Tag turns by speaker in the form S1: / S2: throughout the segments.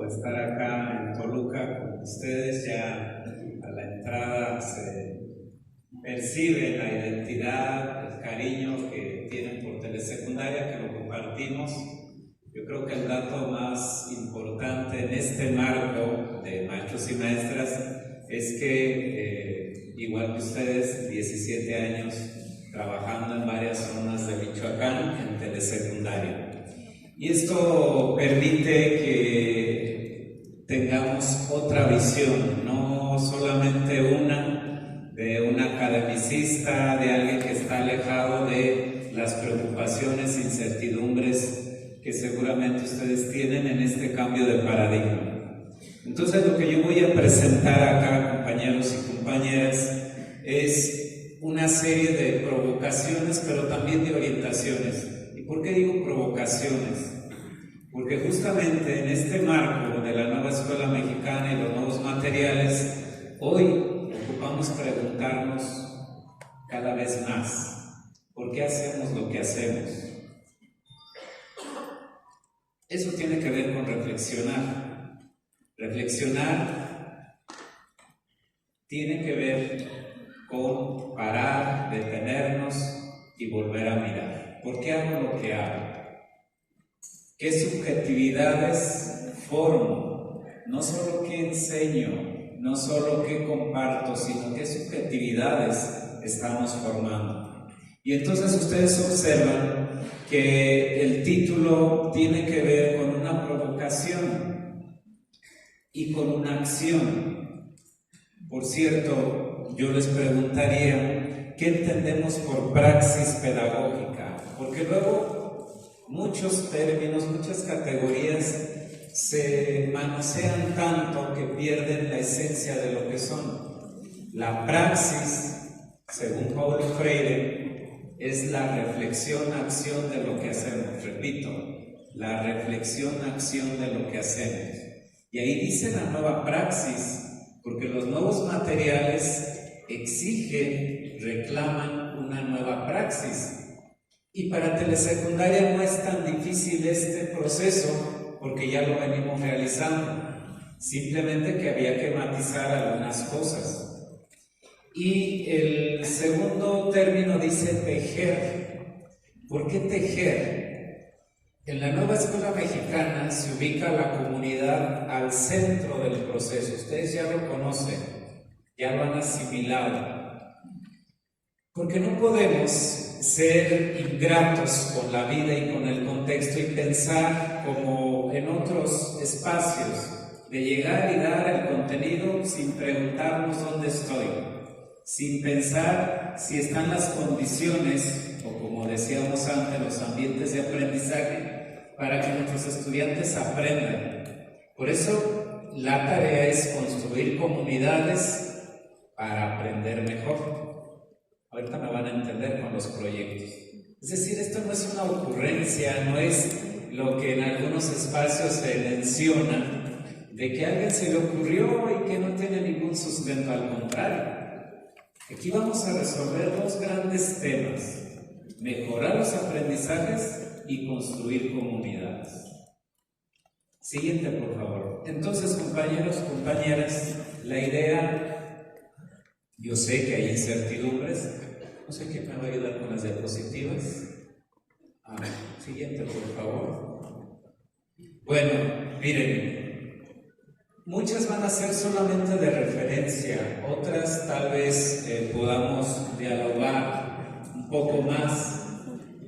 S1: estar acá en Toluca con ustedes. Ya a la entrada se percibe la identidad, el cariño que tienen por Telesecundaria, que lo compartimos. Yo creo que el dato más importante en este marco de maestros y maestras es que, igual que ustedes, 17 años trabajando en varias zonas de Michoacán en Telesecundaria. Y esto permite que tengamos otra visión, no solamente una de un academicista, de alguien que está alejado de las preocupaciones, incertidumbres que seguramente ustedes tienen en este cambio de paradigma. Entonces, lo que yo voy a presentar acá, compañeros y compañeras, es una serie de provocaciones, pero también de orientaciones. ¿Y por qué digo provocaciones? Porque justamente en este marco de la nueva escuela mexicana y los nuevos materiales, hoy ocupamos preguntarnos cada vez más, ¿por qué hacemos lo que hacemos? Eso tiene que ver con reflexionar. Reflexionar tiene que ver con parar, detenernos y volver a mirar. ¿Por qué hago lo que hago? ¿Qué subjetividades formo? No solo qué enseño, no solo qué comparto, sino qué subjetividades estamos formando. Y entonces ustedes observan que el título tiene que ver con una provocación y con una acción. Por cierto, yo les preguntaría, ¿qué entendemos por praxis pedagógica? Porque luego muchos términos, muchas categorías se manosean tanto que pierden la esencia de lo que son. La praxis, según Paulo Freire, es la reflexión-acción de lo que hacemos. Repito, la reflexión-acción de lo que hacemos. Y ahí dice la nueva praxis, porque los nuevos materiales exigen, reclaman una nueva praxis. Y para Telesecundaria no es tan difícil este proceso porque ya lo venimos realizando, simplemente que había que matizar algunas cosas. Y el segundo término dice tejer. ¿Por qué tejer? En la nueva escuela mexicana se ubica la comunidad al centro del proceso. Ustedes ya lo conocen, ya lo han asimilado. Porque no podemos ser ingratos con la vida y con el contexto y pensar como en otros espacios, de llegar y dar el contenido sin preguntarnos dónde estoy, sin pensar si están las condiciones, o como decíamos antes, los ambientes de aprendizaje, para que nuestros estudiantes aprendan. Por eso la tarea es construir comunidades para aprender mejor. Ahorita me van a entender con los proyectos. Es decir, esto no es una ocurrencia, no es lo que en algunos espacios se menciona, de que a alguien se le ocurrió y que no tiene ningún sustento, al contrario. Aquí vamos a resolver dos grandes temas: mejorar los aprendizajes y construir comunidades. Siguiente, por favor. Entonces, compañeros, compañeras, la idea, yo sé que hay incertidumbres. No sé quién me va a ayudar con las diapositivas. Siguiente, por favor. Bueno, miren, muchas van a ser solamente de referencia, otras tal vez podamos dialogar un poco más,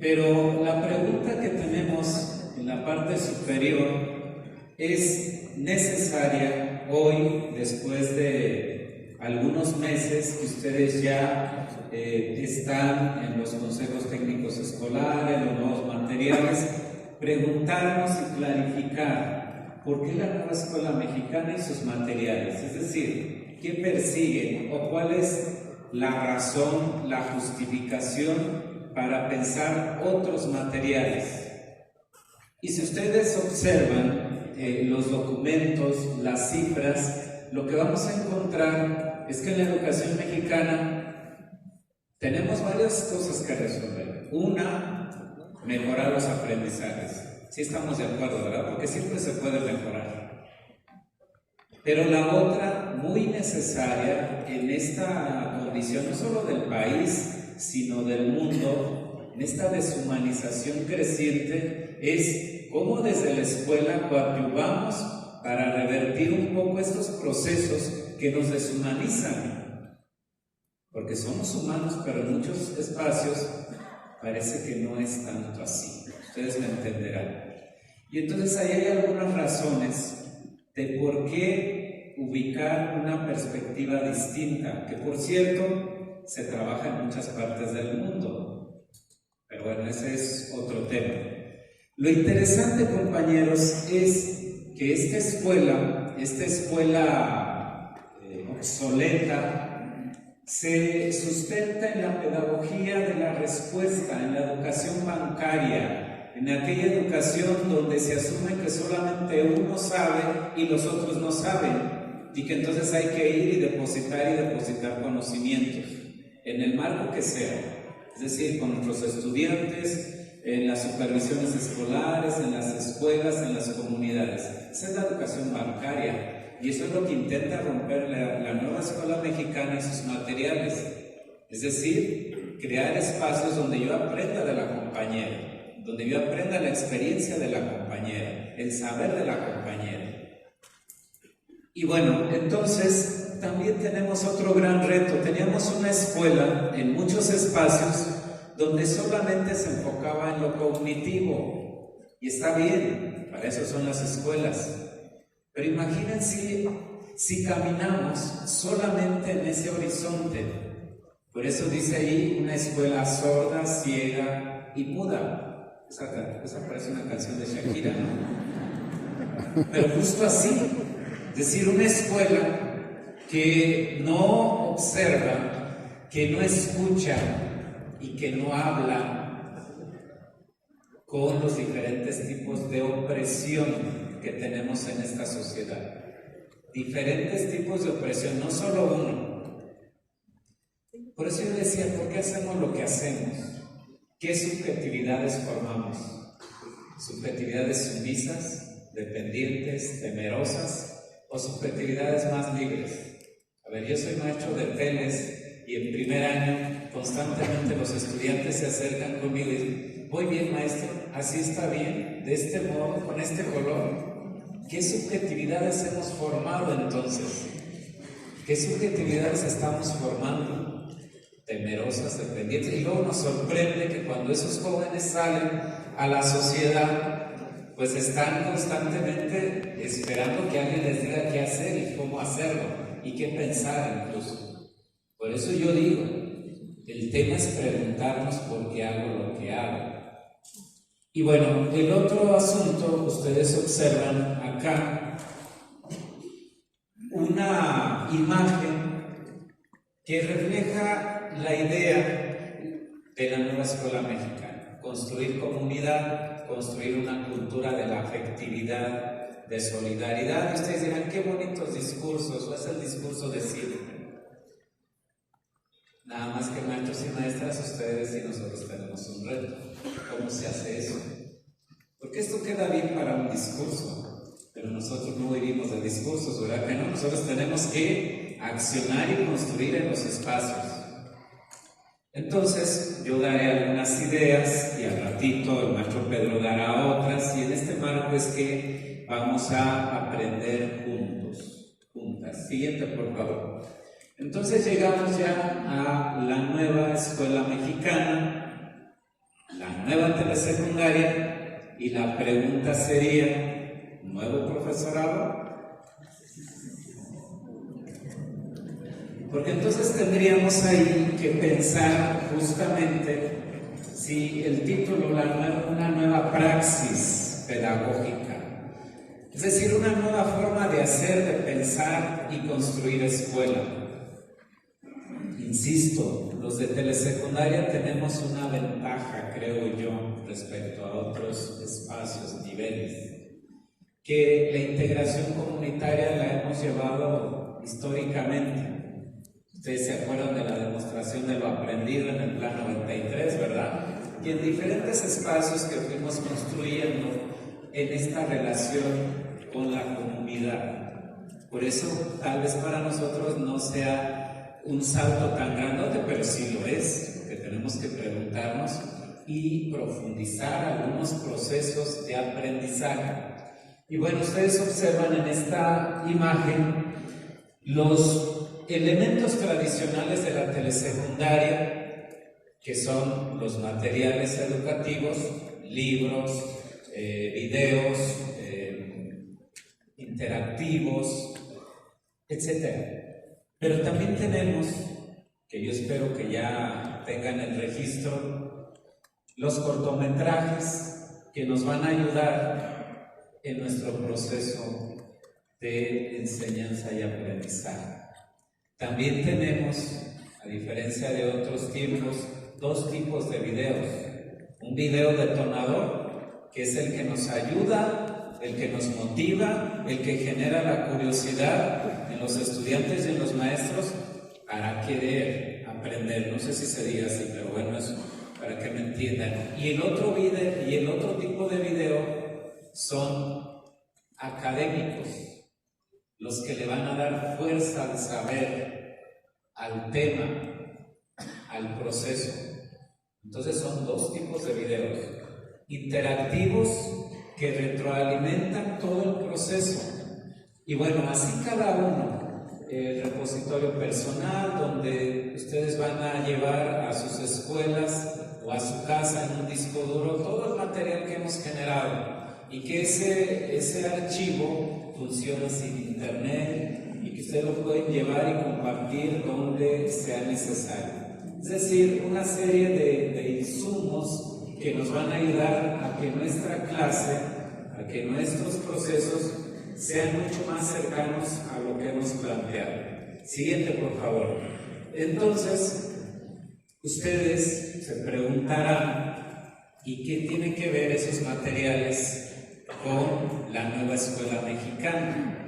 S1: pero la pregunta que tenemos en la parte superior es necesaria hoy, después de algunos meses que ustedes ya están en los consejos técnicos escolares, los nuevos materiales, preguntarnos y clarificar por qué la nueva escuela mexicana y sus materiales, es decir, qué persiguen o cuál es la razón, la justificación para pensar otros materiales. Y si ustedes observan los documentos, las cifras, lo que vamos a encontrar es que en la educación mexicana tenemos varias cosas que resolver. Una, mejorar los aprendizajes. Sí estamos de acuerdo, ¿verdad? Porque siempre se puede mejorar. Pero la otra, muy necesaria en esta condición, no solo del país, sino del mundo, en esta deshumanización creciente, es cómo desde la escuela coadyuvamos para revertir un poco estos procesos que nos deshumanizan. Porque somos humanos, pero en muchos espacios parece que no es tanto así. Ustedes me entenderán. Y entonces ahí hay algunas razones de por qué ubicar una perspectiva distinta, que por cierto se trabaja en muchas partes del mundo. Pero bueno, ese es otro tema. Lo interesante, compañeros, es que esta escuela obsoleta, se sustenta en la pedagogía de la respuesta, en la educación bancaria, en aquella educación donde se asume que solamente uno sabe y los otros no saben, y que entonces hay que ir y depositar conocimientos, en el marco que sea, es decir, con nuestros estudiantes, en las supervisiones escolares, en las escuelas, en las comunidades. Esa es la educación bancaria. Y eso es lo que intenta romper la nueva escuela mexicana y sus materiales. Es decir, crear espacios donde yo aprenda de la compañera, donde yo aprenda la experiencia de la compañera, el saber de la compañera. Y bueno, entonces también tenemos otro gran reto. Teníamos una escuela en muchos espacios donde solamente se enfocaba en lo cognitivo. Y está bien, para eso son las escuelas. Pero imagínense si caminamos solamente en ese horizonte. Por eso dice ahí una escuela sorda, ciega y muda. Esa parece una canción de Shakira, ¿no? Pero justo así. Es decir, una escuela que no observa, que no escucha y que no habla con los diferentes tipos de opresión que tenemos en esta sociedad. Diferentes tipos de opresión, no solo uno. Por eso yo decía, ¿por qué hacemos lo que hacemos? ¿Qué subjetividades formamos? ¿Subjetividades sumisas, dependientes, temerosas o subjetividades más libres? A ver, yo soy maestro de teles y en primer año constantemente los estudiantes se acercan conmigo y dicen: muy bien, maestro, así está bien, de este modo, con este color. ¿Qué subjetividades hemos formado entonces? ¿Qué subjetividades estamos formando? Temerosas, dependientes. Y luego nos sorprende que cuando esos jóvenes salen a la sociedad, pues están constantemente esperando que alguien les diga qué hacer y cómo hacerlo y qué pensar incluso. Por eso yo digo, el tema es preguntarnos por qué hago lo que hago. Y bueno, el otro asunto, ustedes observan acá una imagen que refleja la idea de la nueva escuela mexicana: construir comunidad, construir una cultura de la afectividad, de solidaridad. Y ustedes dirán, qué bonitos discursos, o es el discurso de siempre. Nada más que maestros y maestras, ustedes y nosotros tenemos un reto. ¿Cómo se hace eso? Porque esto queda bien para un discurso, pero nosotros no vivimos de discursos, ¿verdad que no? Nosotros tenemos que accionar y construir en los espacios. Entonces, yo daré algunas ideas y al ratito el maestro Pedro dará otras, y en este marco es que vamos a aprender juntos, juntas. Siguiente, por favor. Entonces llegamos ya a la nueva escuela mexicana, la nueva telesecundaria, y la pregunta sería: ¿nuevo profesorado? Porque entonces tendríamos ahí que pensar justamente si el título, una nueva praxis pedagógica, es decir, una nueva forma de hacer, de pensar y construir escuela. Insisto, los de telesecundaria tenemos una ventaja, creo yo, respecto a otros espacios, niveles, que la integración comunitaria la hemos llevado históricamente. Ustedes se acuerdan de la demostración de lo aprendido en el Plan 93, ¿verdad? Y en diferentes espacios que fuimos construyendo en esta relación con la comunidad. Por eso tal vez para nosotros no sea un salto tan grandote, pero sí lo es, porque tenemos que preguntarnos y profundizar algunos procesos de aprendizaje. Y bueno, ustedes observan en esta imagen los elementos tradicionales de la telesecundaria, que son los materiales educativos, libros, videos, interactivos, etc. Pero también tenemos, que yo espero que ya tengan el registro, los cortometrajes que nos van a ayudar en nuestro proceso de enseñanza y aprendizaje. También tenemos, a diferencia de otros tiempos, dos tipos de videos. Un video detonador, que es el que nos ayuda, el que nos motiva, el que genera la curiosidad en los estudiantes y en los maestros para querer aprender. No sé si se diga así, pero bueno, es para que me entiendan. Y el otro tipo de video son académicos, los que le van a dar fuerza al saber, al tema, al proceso. Entonces son dos tipos de videos: interactivos, que retroalimentan todo el proceso. Y bueno, así cada uno. El repositorio personal, donde ustedes van a llevar a sus escuelas o a su casa en un disco duro todo el material que hemos generado, y que ese archivo funciona sin internet y que ustedes lo pueden llevar y compartir donde sea necesario. Es decir, una serie de insumos que nos van a ayudar a que nuestra clase, a que nuestros procesos sean mucho más cercanos a lo que hemos planteado. Siguiente, por favor. Entonces, ustedes se preguntarán, ¿y qué tienen que ver esos materiales con la nueva escuela mexicana?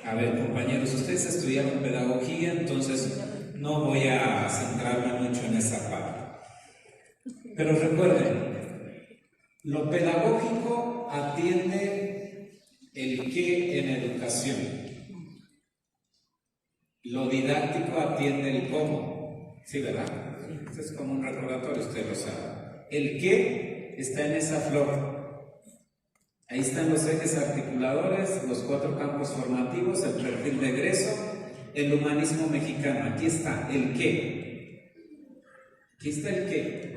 S1: A ver, compañeros, ustedes estudiaron pedagogía, entonces no voy a centrarme mucho en esa parte. Pero recuerden, lo pedagógico atiende el qué en educación. Lo didáctico atiende el cómo. Sí, ¿verdad? Esto es como un recordatorio, usted lo sabe. El qué está en esa flor. Ahí están los ejes articuladores, los 4 campos formativos, el perfil de egreso, el humanismo mexicano. Aquí está el qué. Aquí está el qué.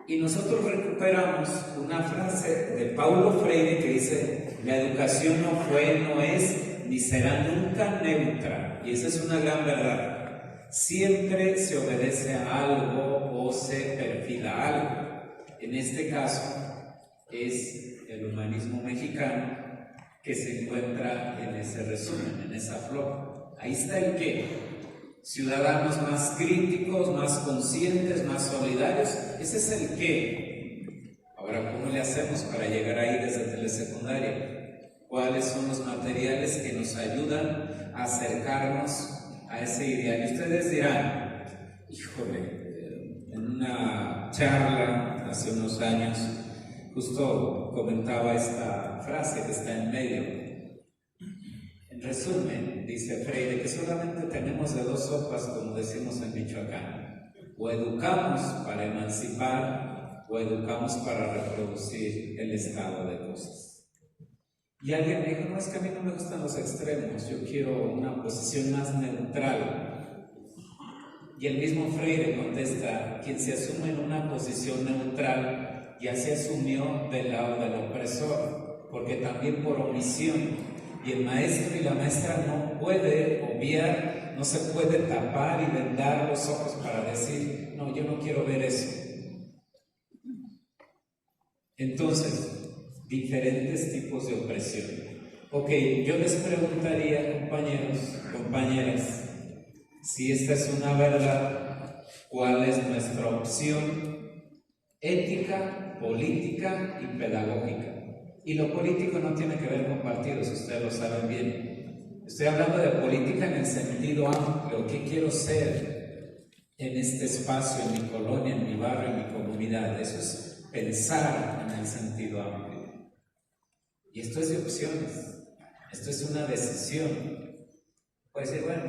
S1: Y nosotros recuperamos una frase de Paulo Freire que dice: la educación no fue, no es, ni será nunca neutra. Y esa es una gran verdad. Siempre se obedece a algo o se perfila algo. En este caso es el humanismo mexicano que se encuentra en ese resumen, en esa flor. Ahí está el qué. Ciudadanos más críticos, más conscientes, más solidarios. Ese es el qué. Ahora, ¿cómo le hacemos para llegar ahí desde telesecundaria? ¿Cuáles son los materiales que nos ayudan a acercarnos a ese ideal? Y ustedes dirán, híjole, en una charla hace unos años justo comentaba esta frase que está en medio. En resumen, dice Freire, que solamente tenemos de 2 sopas, como decimos en Michoacán: o educamos para emancipar, o educamos para reproducir el estado de cosas. Y alguien me dijo: no, es que a mí no me gustan los extremos, yo quiero una posición más neutral. Y el mismo Freire contesta: quien se asume en una posición neutral ya se asumió del lado del opresor, porque también por omisión. Y el maestro y la maestra no puede obviar, no se puede tapar y vendar los ojos para decir: no, yo no quiero ver eso. Entonces, diferentes tipos de opresión. Ok, yo les preguntaría, compañeros, compañeras, si esta es una verdad, ¿cuál es nuestra opción ética, política y pedagógica? Y lo político no tiene que ver con partidos, ustedes lo saben bien. Estoy hablando de política en el sentido amplio. ¿Qué quiero ser en este espacio, en mi colonia, en mi barrio, en mi comunidad? Eso es pensar en el sentido amplio. Y esto es de opciones. Esto es una decisión. Puede decir, bueno,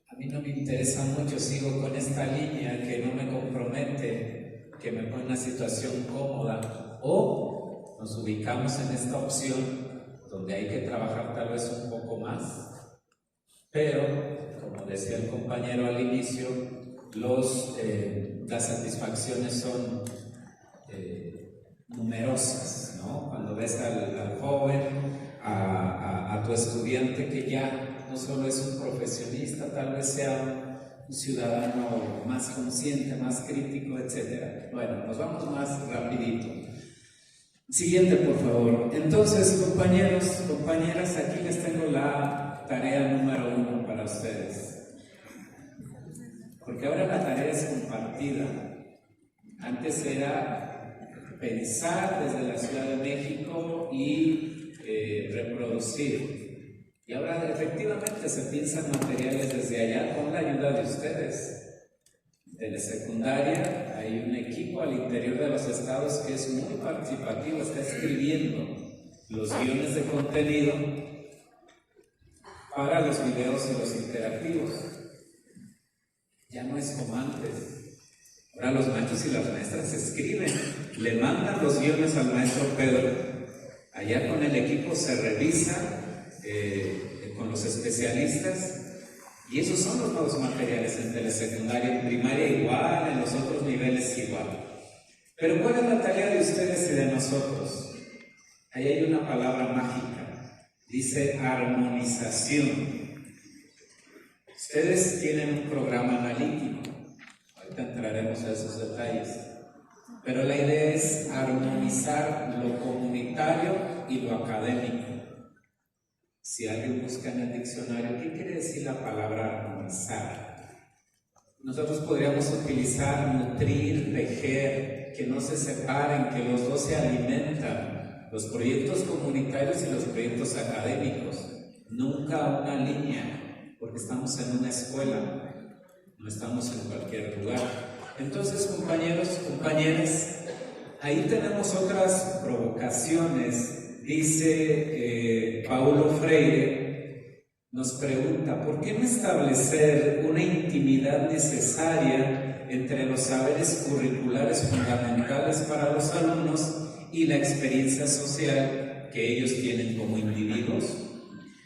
S1: a mí no me interesa mucho, sigo con esta línea que no me compromete, que me pone en una situación cómoda, o nos ubicamos en esta opción donde hay que trabajar tal vez un poco más, pero, como decía el compañero al inicio, las satisfacciones son numerosas, ¿no? Cuando ves al joven, a tu estudiante que ya no solo es un profesionista, tal vez sea un ciudadano más consciente, más crítico, etc. Bueno, nos vamos más rapidito. Siguiente, por favor. Entonces, compañeros, compañeras, aquí les tengo la tarea número 1 para ustedes. Porque ahora la tarea es compartida. Antes era pensar desde la Ciudad de México y reproducir. Y ahora efectivamente se piensan materiales desde allá con la ayuda de ustedes. De la secundaria hay un equipo al interior de los estados que es muy participativo, está escribiendo los guiones de contenido para los videos y los interactivos. Ya no es como antes. Ahora los maestros y las maestras escriben, le mandan los guiones al maestro Pedro. Allá con el equipo se revisa con los especialistas. Y esos son los nuevos materiales en telesecundaria, en primaria igual, en los otros niveles igual. Pero ¿cuál es la tarea de ustedes y de nosotros? Ahí hay una palabra mágica, dice armonización. Ustedes tienen un programa analítico, ahorita entraremos a esos detalles, pero la idea es armonizar lo comunitario y lo académico. Si alguien busca en el diccionario, ¿qué quiere decir la palabra armonizar? Nosotros podríamos utilizar nutrir, tejer, que no se separen, que los dos se alimentan, los proyectos comunitarios y los proyectos académicos. Nunca una línea, porque estamos en una escuela, no estamos en cualquier lugar. Entonces, compañeros, compañeras, ahí tenemos otras provocaciones. Dice Paulo Freire, nos pregunta, ¿por qué no establecer una intimidad necesaria entre los saberes curriculares fundamentales para los alumnos y la experiencia social que ellos tienen como individuos?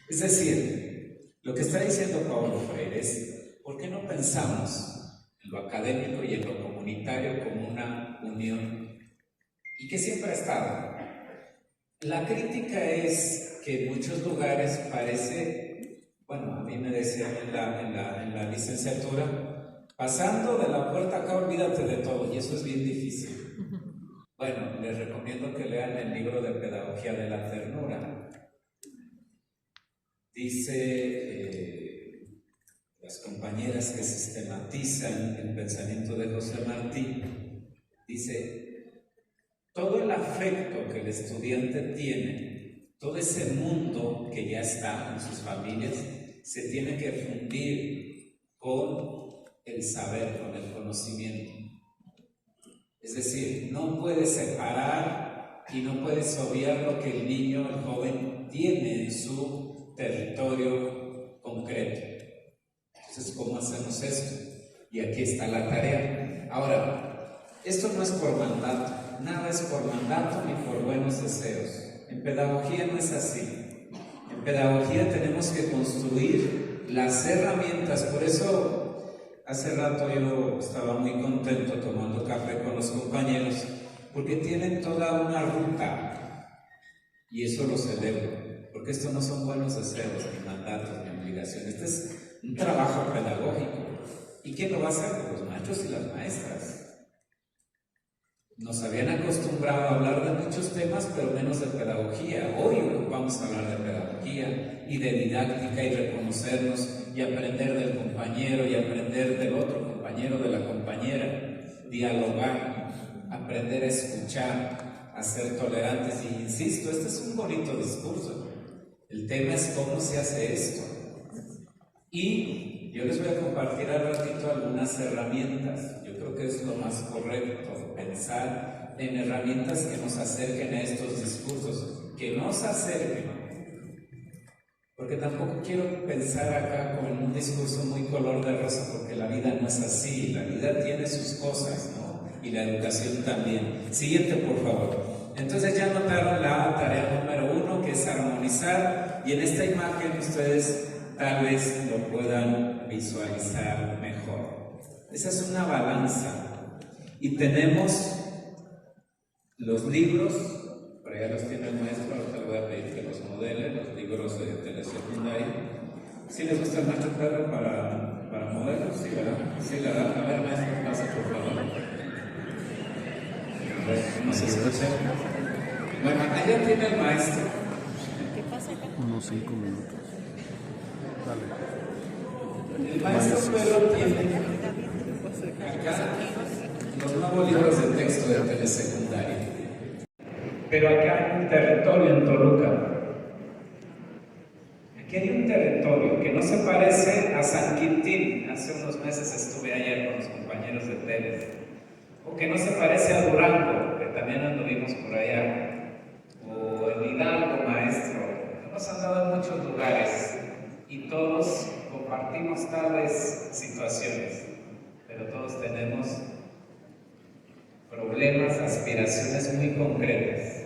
S1: Es decir, lo que está diciendo Paulo Freire es, ¿por qué no pensamos en lo académico y en lo comunitario como una unión? Y que siempre ha estado. La crítica es que en muchos lugares parece, bueno, a mí me decían en la licenciatura, pasando de la puerta acá olvídate de todo, y eso es bien difícil. Bueno, les recomiendo que lean el libro de Pedagogía de la Ternura. Dice las compañeras que sistematizan el pensamiento de José Martí, dice, todo el afecto que el estudiante tiene, todo ese mundo que ya está en sus familias, se tiene que fundir con el saber, con el conocimiento. Es decir, no puedes separar y no puedes obviar lo que el niño, el joven, tiene en su territorio concreto. Entonces, ¿cómo hacemos esto? Y aquí está la tarea. Ahora, esto no es por mandato. Nada es por mandato ni por buenos deseos. En pedagogía no es así. En pedagogía tenemos que construir las herramientas. Por eso, hace rato yo estaba muy contento tomando café con los compañeros, porque tienen toda una ruta. Y eso lo celebro, porque esto no son buenos deseos, ni mandatos, ni obligaciones. Este es un trabajo pedagógico. ¿Y quién lo va a hacer? Los maestros y las maestras. Nos habían acostumbrado a hablar de muchos temas, pero menos de pedagogía. Hoy vamos a hablar de pedagogía y de didáctica y reconocernos y aprender del compañero y aprender del otro compañero, de la compañera, dialogar, aprender a escuchar, a ser tolerantes. Y insisto, este es un bonito discurso. El tema es cómo se hace esto. Y yo les voy a compartir al ratito algunas herramientas. Yo creo que es lo más correcto, pensar en herramientas que nos acerquen a estos discursos, que nos acerquen porque tampoco quiero pensar acá con un discurso muy color de rosa, porque la vida no es así, la vida tiene sus cosas, ¿no? Y la educación también. Siguiente, por favor. Entonces ya notaron la tarea número 1, que es armonizar, y en esta imagen ustedes tal vez lo puedan visualizar mejor. Esa es una balanza, y tenemos los libros, por allá los tiene el maestro, ahorita le voy a pedir que los modele, los libros de telesecundaria. ¿Sí les gusta el maestro Pedro para modelos? Sí, ¿verdad? Sí, ¿verdad? A ver, maestro, pasa por favor. No se escucha. Bueno, allá tiene el maestro.
S2: ¿Qué pasa acá?
S3: Unos 5 minutos. Dale.
S1: El maestro Pedro tiene acá los nuevos libros de texto de telesecundaria. Pero acá hay un territorio en Toluca. Aquí hay un territorio que no se parece a San Quintín. Hace unos meses estuve allá con los compañeros de Télez. O que no se parece a Durango, que también anduvimos por allá. O en Hidalgo, maestro. Hemos andado en muchos lugares y todos compartimos tales situaciones, pero todos tenemos problemas, aspiraciones muy concretas.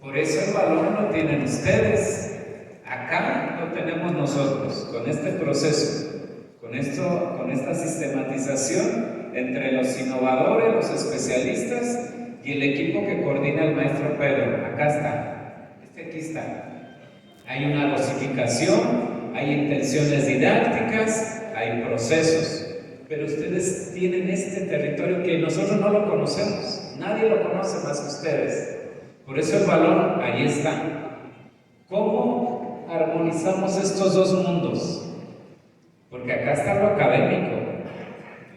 S1: Por eso el valor lo tienen ustedes. Acá lo tenemos nosotros, con este proceso, con esta sistematización entre los innovadores, los especialistas y el equipo que coordina el maestro Pedro. Acá está, aquí está. Hay una dosificación, hay intenciones didácticas, hay procesos, pero ustedes tienen este territorio que nosotros no lo conocemos, nadie lo conoce más que ustedes. Por eso el valor ahí está. ¿Cómo armonizamos estos dos mundos? Porque acá está lo académico,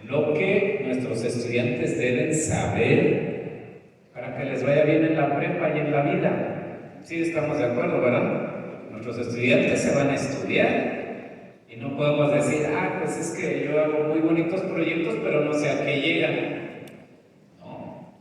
S1: lo que nuestros estudiantes deben saber para que les vaya bien en la prepa y en la vida. Sí, estamos de acuerdo, ¿verdad? Nuestros estudiantes se van a estudiar y no podemos decir, pues es que yo hago muy bonitos proyectos, pero no sé a qué llegan. No.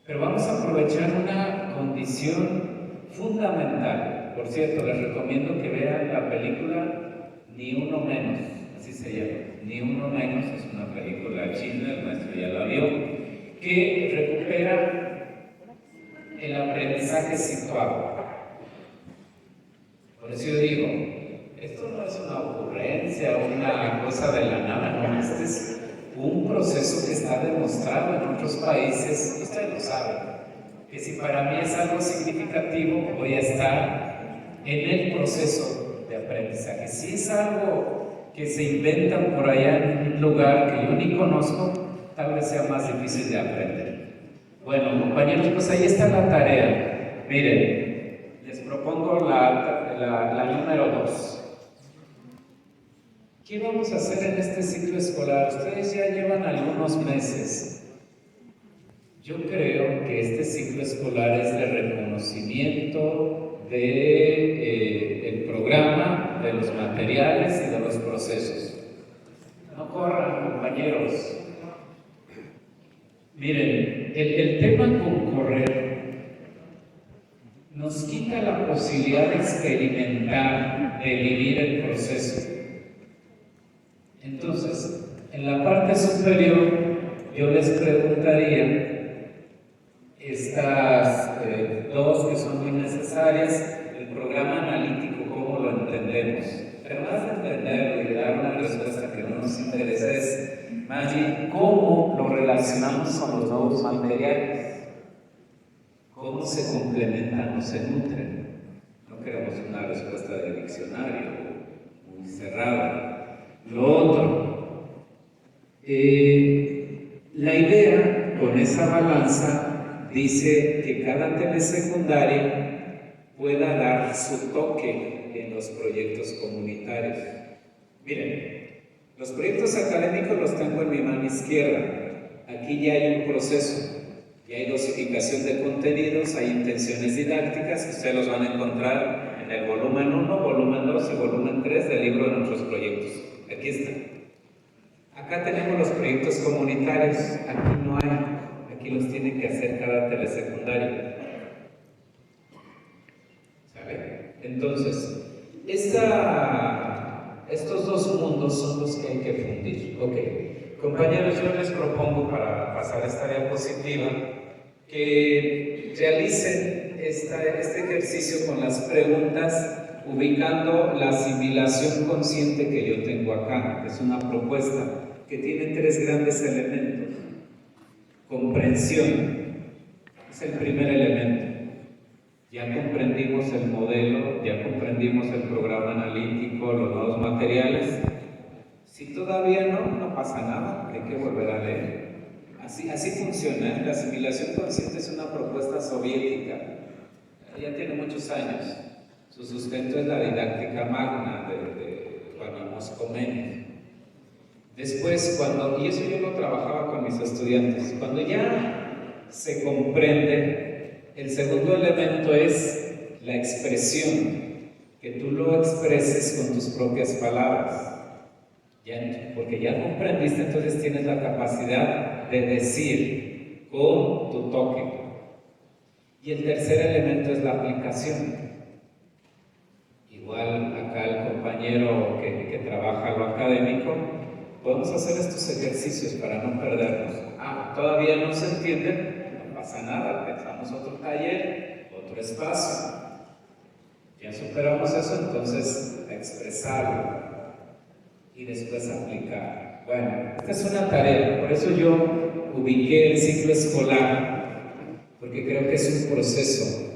S1: Pero vamos a aprovechar una condición fundamental. Por cierto, les recomiendo que vean la película Ni Uno Menos, así se llama. Ni Uno Menos es una película china, el maestro ya la vio, que recupera el aprendizaje situado. Por eso yo digo, esto no es una ocurrencia, una cosa de la nada, no, este es un proceso que está demostrado en otros países, y ustedes lo saben, que si para mí es algo significativo, voy a estar en el proceso de aprendizaje. Si es algo que se inventan por allá en un lugar que yo ni conozco, tal vez sea más difícil de aprender. Bueno, compañeros, pues ahí está la tarea. Miren, les propongo la número 2. ¿Qué vamos a hacer en este ciclo escolar? Ustedes ya llevan algunos meses. Yo creo que este ciclo escolar es de reconocimiento del programa, de los materiales y de los procesos. No corran, compañeros. Miren, el tema con correr nos quita la posibilidad de experimentar, de vivir el proceso. Entonces, en la parte superior, yo les preguntaría estas dos que son muy necesarias, el programa analítico, ¿cómo lo entendemos? Pero más de entenderlo y dar una respuesta que no nos interesa es más bien cómo lo relacionamos con los nuevos materiales, cómo se complementan o se nutren. No queremos una respuesta de diccionario muy cerrada. Lo otro, la idea con esa balanza dice que cada telesecundaria pueda dar su toque en los proyectos comunitarios. Miren, los proyectos académicos los tengo en mi mano izquierda. Aquí ya hay un proceso, ya hay dosificación de contenidos, hay intenciones didácticas, que ustedes los van a encontrar en el volumen 1, volumen 2 y volumen 3 del libro de nuestros proyectos. Aquí está. Acá tenemos los proyectos comunitarios, aquí no hay, aquí los tiene que hacer cada telesecundaria. ¿Sabe? Entonces, estos dos mundos son los que hay que fundir. Ok, compañeros, yo les propongo para pasar esta diapositiva que realicen este ejercicio con las preguntas, ubicando la asimilación consciente que yo tengo acá. Es una propuesta que tiene tres grandes elementos. Comprensión es el primer elemento. Ya comprendimos el modelo, ya comprendimos el programa analítico, los nuevos materiales. Si todavía no pasa nada, hay que volver a leer. Así funciona. La asimilación consciente es una propuesta soviética, ya tiene muchos años. Su sustento es la didáctica magna de Juan Amos Khomeini. Después, y eso yo lo trabajaba con mis estudiantes, cuando ya se comprende, el segundo elemento es la expresión, que tú lo expreses con tus propias palabras. Porque ya comprendiste, entonces tienes la capacidad de decir con tu toque. Y el tercer elemento es la aplicación. Igual acá el compañero que trabaja lo académico, podemos hacer estos ejercicios para no perdernos. Todavía no se entienden, no pasa nada, pensamos otro taller, otro espacio. Ya superamos eso, entonces expresarlo y después aplicar. Bueno, esta es una tarea, por eso yo ubiqué el ciclo escolar, porque creo que es un proceso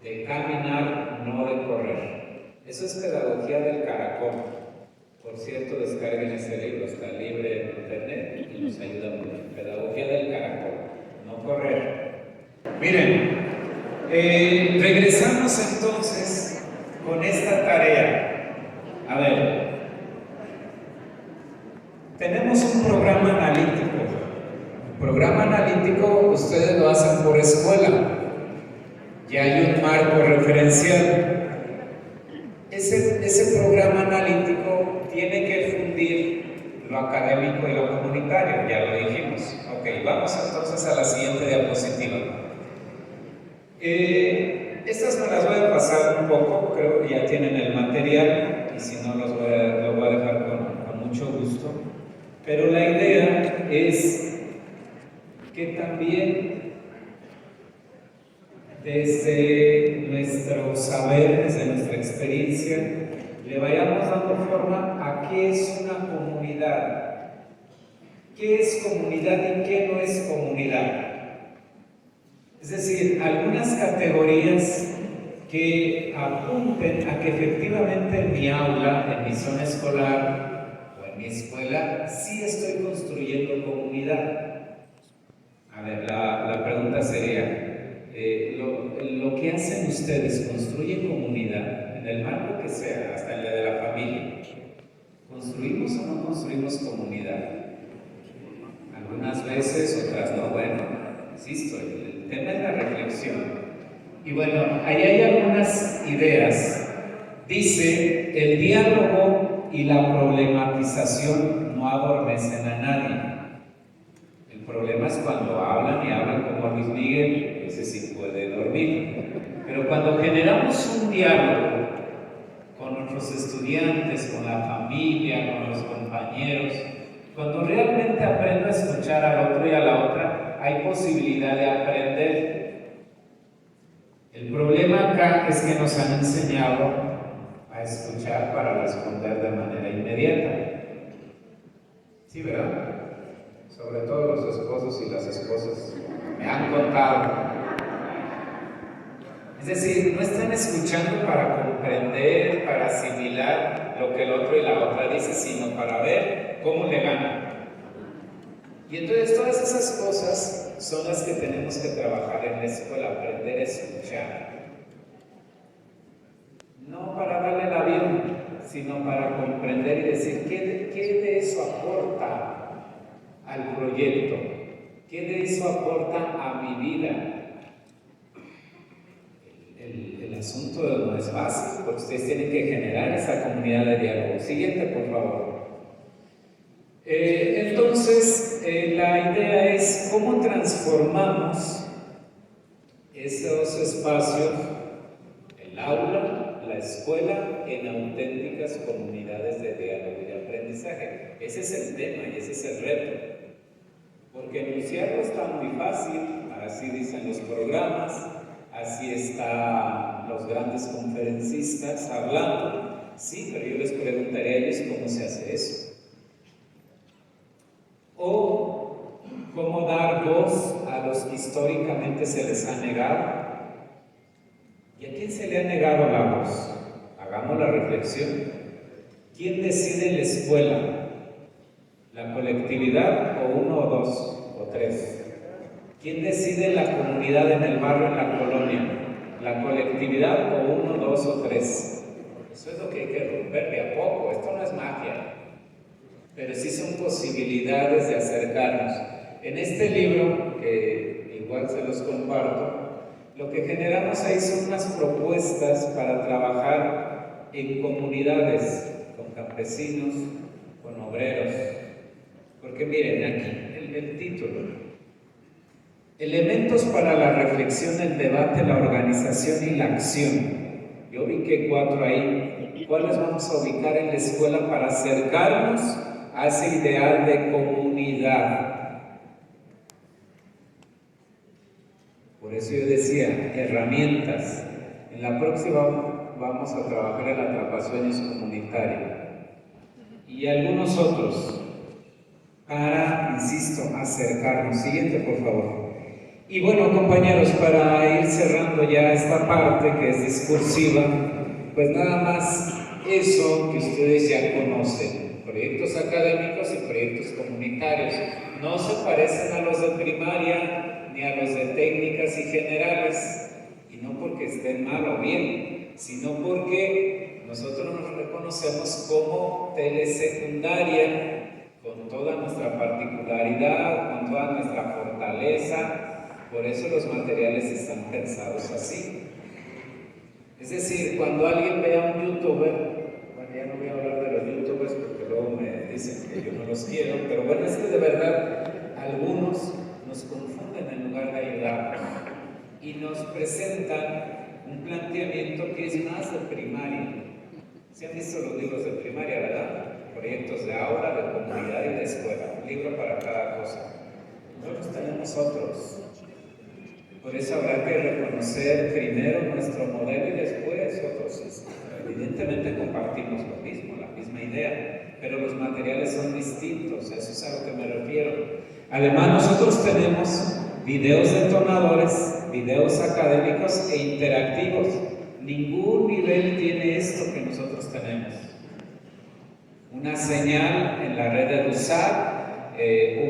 S1: de caminar, no de correr. Eso es pedagogía del caracol. Por cierto, descarguen ese libro, está libre en internet y nos ayuda mucho. Pedagogía del caracol, no correr. Miren, regresamos entonces con esta tarea. A ver, tenemos un programa analítico. El programa analítico ustedes lo hacen por escuela. Ya hay un marco referencial. Ese programa analítico tiene que fundir lo académico y lo comunitario, ya lo dijimos. Ok, vamos entonces a la siguiente diapositiva. Estas me las voy a pasar un poco, creo que ya tienen el material y si no lo voy a dejar con mucho gusto. Pero la idea es que también desde nuestro saber, desde nuestra experiencia, le vayamos dando forma a qué es una comunidad, qué es comunidad y qué no es comunidad. Es decir, algunas categorías que apunten a que efectivamente en mi aula, en mi zona escolar o en mi escuela, sí estoy construyendo comunidad. A ver, la pregunta sería, lo que hacen ustedes, ¿construyen comunidad? En el marco que sea, hasta en la de la familia. ¿Construimos o no construimos comunidad? Algunas veces, otras no. Bueno, insisto, el tema es la reflexión. Y bueno, ahí hay algunas ideas. Dice, el diálogo y la problematización no adormecen a nadie. El problema es cuando hablan y hablan como Luis Miguel, ese sí puede dormir. Pero cuando generamos un diálogo con nuestros estudiantes, con la familia, con los compañeros, cuando realmente aprendo a escuchar al otro y a la otra, hay posibilidad de aprender. El problema acá es que nos han enseñado a escuchar para responder de manera inmediata. ¿Sí, verdad? Sobre todo los esposos y las esposas me han contado. Es decir, no están escuchando para comprender, para asimilar lo que el otro y la otra dice, sino para ver cómo le ganan. Y entonces todas esas cosas son las que tenemos que trabajar en la escuela, aprender a escuchar. No para darle el avión, sino para comprender y decir qué de eso aporta al proyecto, qué de eso aporta a mi vida. El asunto no es fácil, porque ustedes tienen que generar esa comunidad de diálogo. Siguiente, por favor. Entonces, la idea es cómo transformamos esos espacios, el aula, la la escuela en auténticas comunidades de diálogo y aprendizaje. Ese es el tema y ese es el reto. Porque enunciarlo está muy fácil, así dicen los programas, así están los grandes conferencistas hablando. Sí, pero yo les preguntaría a ellos cómo se hace eso. O cómo dar voz a los que históricamente se les ha negado. ¿Y a quién se le ha negado la voz? Hagamos la reflexión. ¿Quién decide en la escuela? ¿La colectividad o uno o dos o tres? ¿Quién decide la comunidad en el barrio, en la colonia? ¿La colectividad o uno, dos o tres? Eso es lo que hay que romper de a poco. Esto no es magia, pero sí son posibilidades de acercarnos. En este libro, que igual se los comparto, lo que generamos ahí son unas propuestas para trabajar en comunidades, con campesinos, con obreros. Porque miren aquí el título: Elementos para la reflexión, el debate, la organización y la acción. Yo ubiqué 4 ahí. ¿Cuáles vamos a ubicar en la escuela para acercarnos a ese ideal de comunidad? Por eso yo decía, herramientas. En la próxima vamos a trabajar el atrapasueños comunitario y algunos otros para, insisto, acercarnos. Siguiente, por favor. Y bueno, compañeros, para ir cerrando ya esta parte que es discursiva, pues nada más eso que ustedes ya conocen: proyectos académicos y proyectos comunitarios. No se parecen a los de primaria ni a los de técnicas y generales, y no porque estén mal o bien, sino porque nosotros nos reconocemos como telesecundaria, con toda nuestra particularidad, con toda nuestra fortaleza. Por eso los materiales están pensados así. Es decir, cuando alguien vea a un youtuber, bueno, ya no voy a hablar de los youtubers porque luego me dicen que yo no los quiero, pero bueno, es que de verdad algunos nos confunden en lugar de ayudarnos y nos presentan un planteamiento que es más de primaria. ¿Se han visto los libros de primaria, verdad? Proyectos de aula, de comunidad y de escuela, un libro para cada cosa. Nosotros tenemos otros. Por eso habrá que reconocer primero nuestro modelo y después otros. Evidentemente compartimos lo mismo, la misma idea, pero los materiales son distintos, a eso es a lo que me refiero. Además, nosotros tenemos videos detonadores, videos académicos e interactivos. Ningún nivel tiene esto que nosotros tenemos. Una señal en la red de USAC,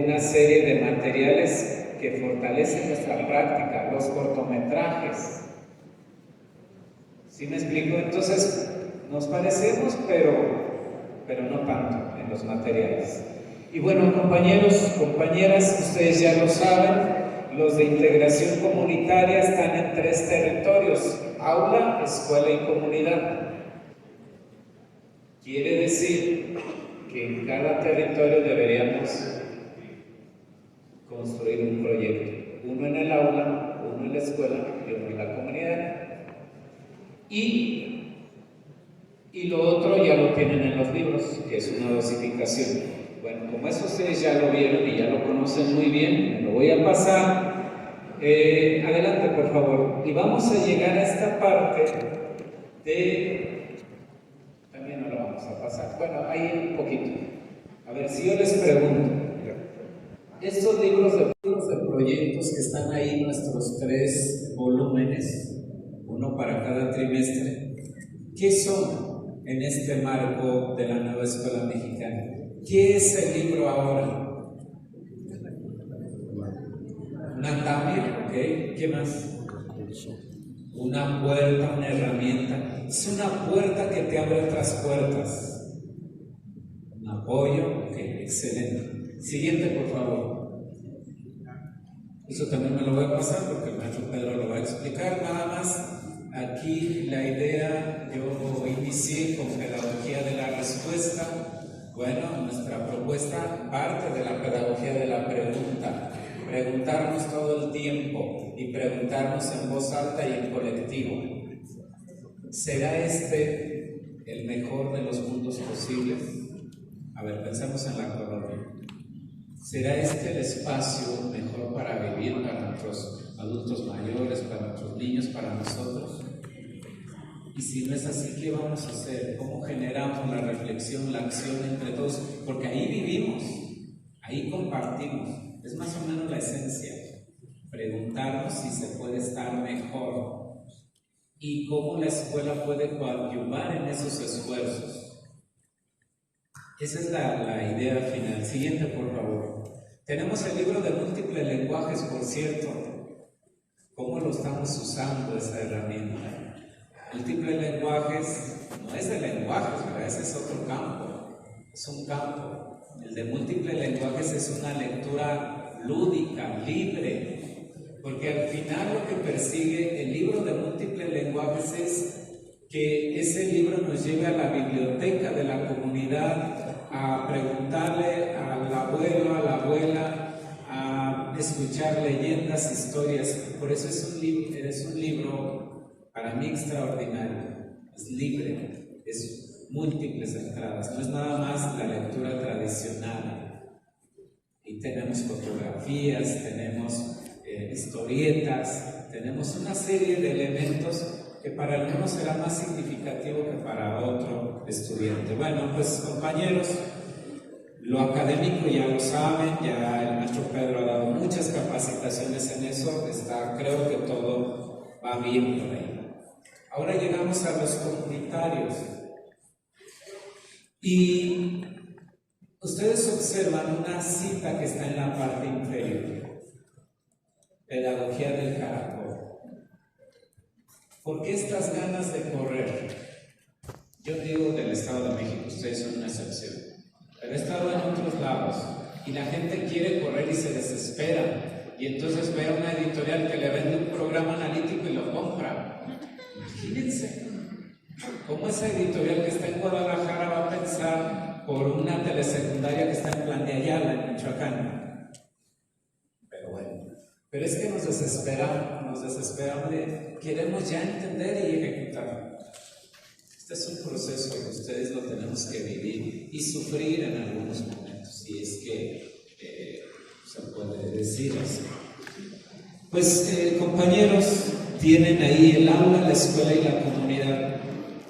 S1: una serie de materiales que fortalecen nuestra práctica, los cortometrajes. ¿Sí me explico? Entonces, nos parecemos, pero no tanto en los materiales. Y bueno, compañeros, compañeras, ustedes ya lo saben, los de integración comunitaria están en 3 territorios: aula, escuela y comunidad. Quiere decir que en cada territorio deberíamos construir un proyecto, uno en el aula, uno en la escuela y uno en la comunidad. Y lo otro ya lo tienen en los libros, que es una dosificación. Bueno, como eso ustedes ya lo vieron y ya lo conocen muy bien, me lo voy a pasar. Adelante, por favor. Y vamos a llegar a esta parte de... También no lo vamos a pasar. Bueno, ahí un poquito. A ver, si yo les pregunto, estos libros de proyectos que están ahí, nuestros 3 volúmenes, uno para cada trimestre, ¿qué son en este marco de la nueva escuela mexicana? ¿Qué es el libro ahora? Una tabla, ¿ok? ¿Qué más? Una puerta, una herramienta. Es una puerta que te abre otras puertas. Un apoyo, ok, excelente. Siguiente, por favor. Eso también me lo voy a pasar porque el maestro Pedro lo va a explicar. Nada más, aquí la idea, yo inicié con pedagogía de la respuesta. Bueno, nuestra propuesta parte de la pedagogía de la pregunta. Preguntarnos todo el tiempo y preguntarnos en voz alta y en colectivo. ¿Será este el mejor de los mundos posibles? A ver, pensemos en la colonia. ¿Será este el espacio mejor para vivir para nuestros adultos mayores, para nuestros niños, para nosotros? Y si no es así, ¿qué vamos a hacer? ¿Cómo generamos la reflexión, la acción entre todos? Porque ahí vivimos, ahí compartimos. Es más o menos la esencia. Preguntarnos si se puede estar mejor y cómo la escuela puede coadyuvar en esos esfuerzos. Esa es la idea final. Siguiente, por favor. Tenemos el libro de múltiples lenguajes, por cierto. ¿Cómo lo estamos usando esa herramienta? Múltiples lenguajes no es de lenguajes, ¿verdad? Ese es otro campo. Es un campo. El de múltiples lenguajes es una lectura lúdica, libre. Porque al final lo que persigue el libro de múltiples lenguajes es que ese libro nos lleve a la biblioteca de la comunidad a preguntarle al abuelo, a la abuela, a escuchar leyendas, historias. Por eso es un libro para mí extraordinario. Es libre, es múltiples entradas, no es nada más la lectura tradicional. Y tenemos fotografías, tenemos historietas, tenemos una serie de elementos que para algunos será más significativo que para otro estudiante. Bueno, pues compañeros, lo académico ya lo saben, ya el maestro Pedro ha dado muchas capacitaciones en eso, creo que todo va bien por ahí. Ahora llegamos a los comunitarios y ustedes observan una cita que está en la parte inferior. Pedagogía del caracol. ¿Por qué estas ganas de correr? Yo digo del Estado de México, ustedes son una excepción, pero he estado en otros lados y la gente quiere correr y se desespera y entonces ve a una editorial que le vende un programa analítico y lo compra. Imagínense cómo esa editorial que está en Guadalajara va a pensar por una telesecundaria que está en Plan de Ayala, en Michoacán. Pero es que nos desesperamos, queremos ya entender y ejecutar. Este es un proceso que ustedes lo tenemos que vivir y sufrir en algunos momentos, si es que se puede decir así. Pues compañeros, tienen ahí el aula, la escuela y la comunidad.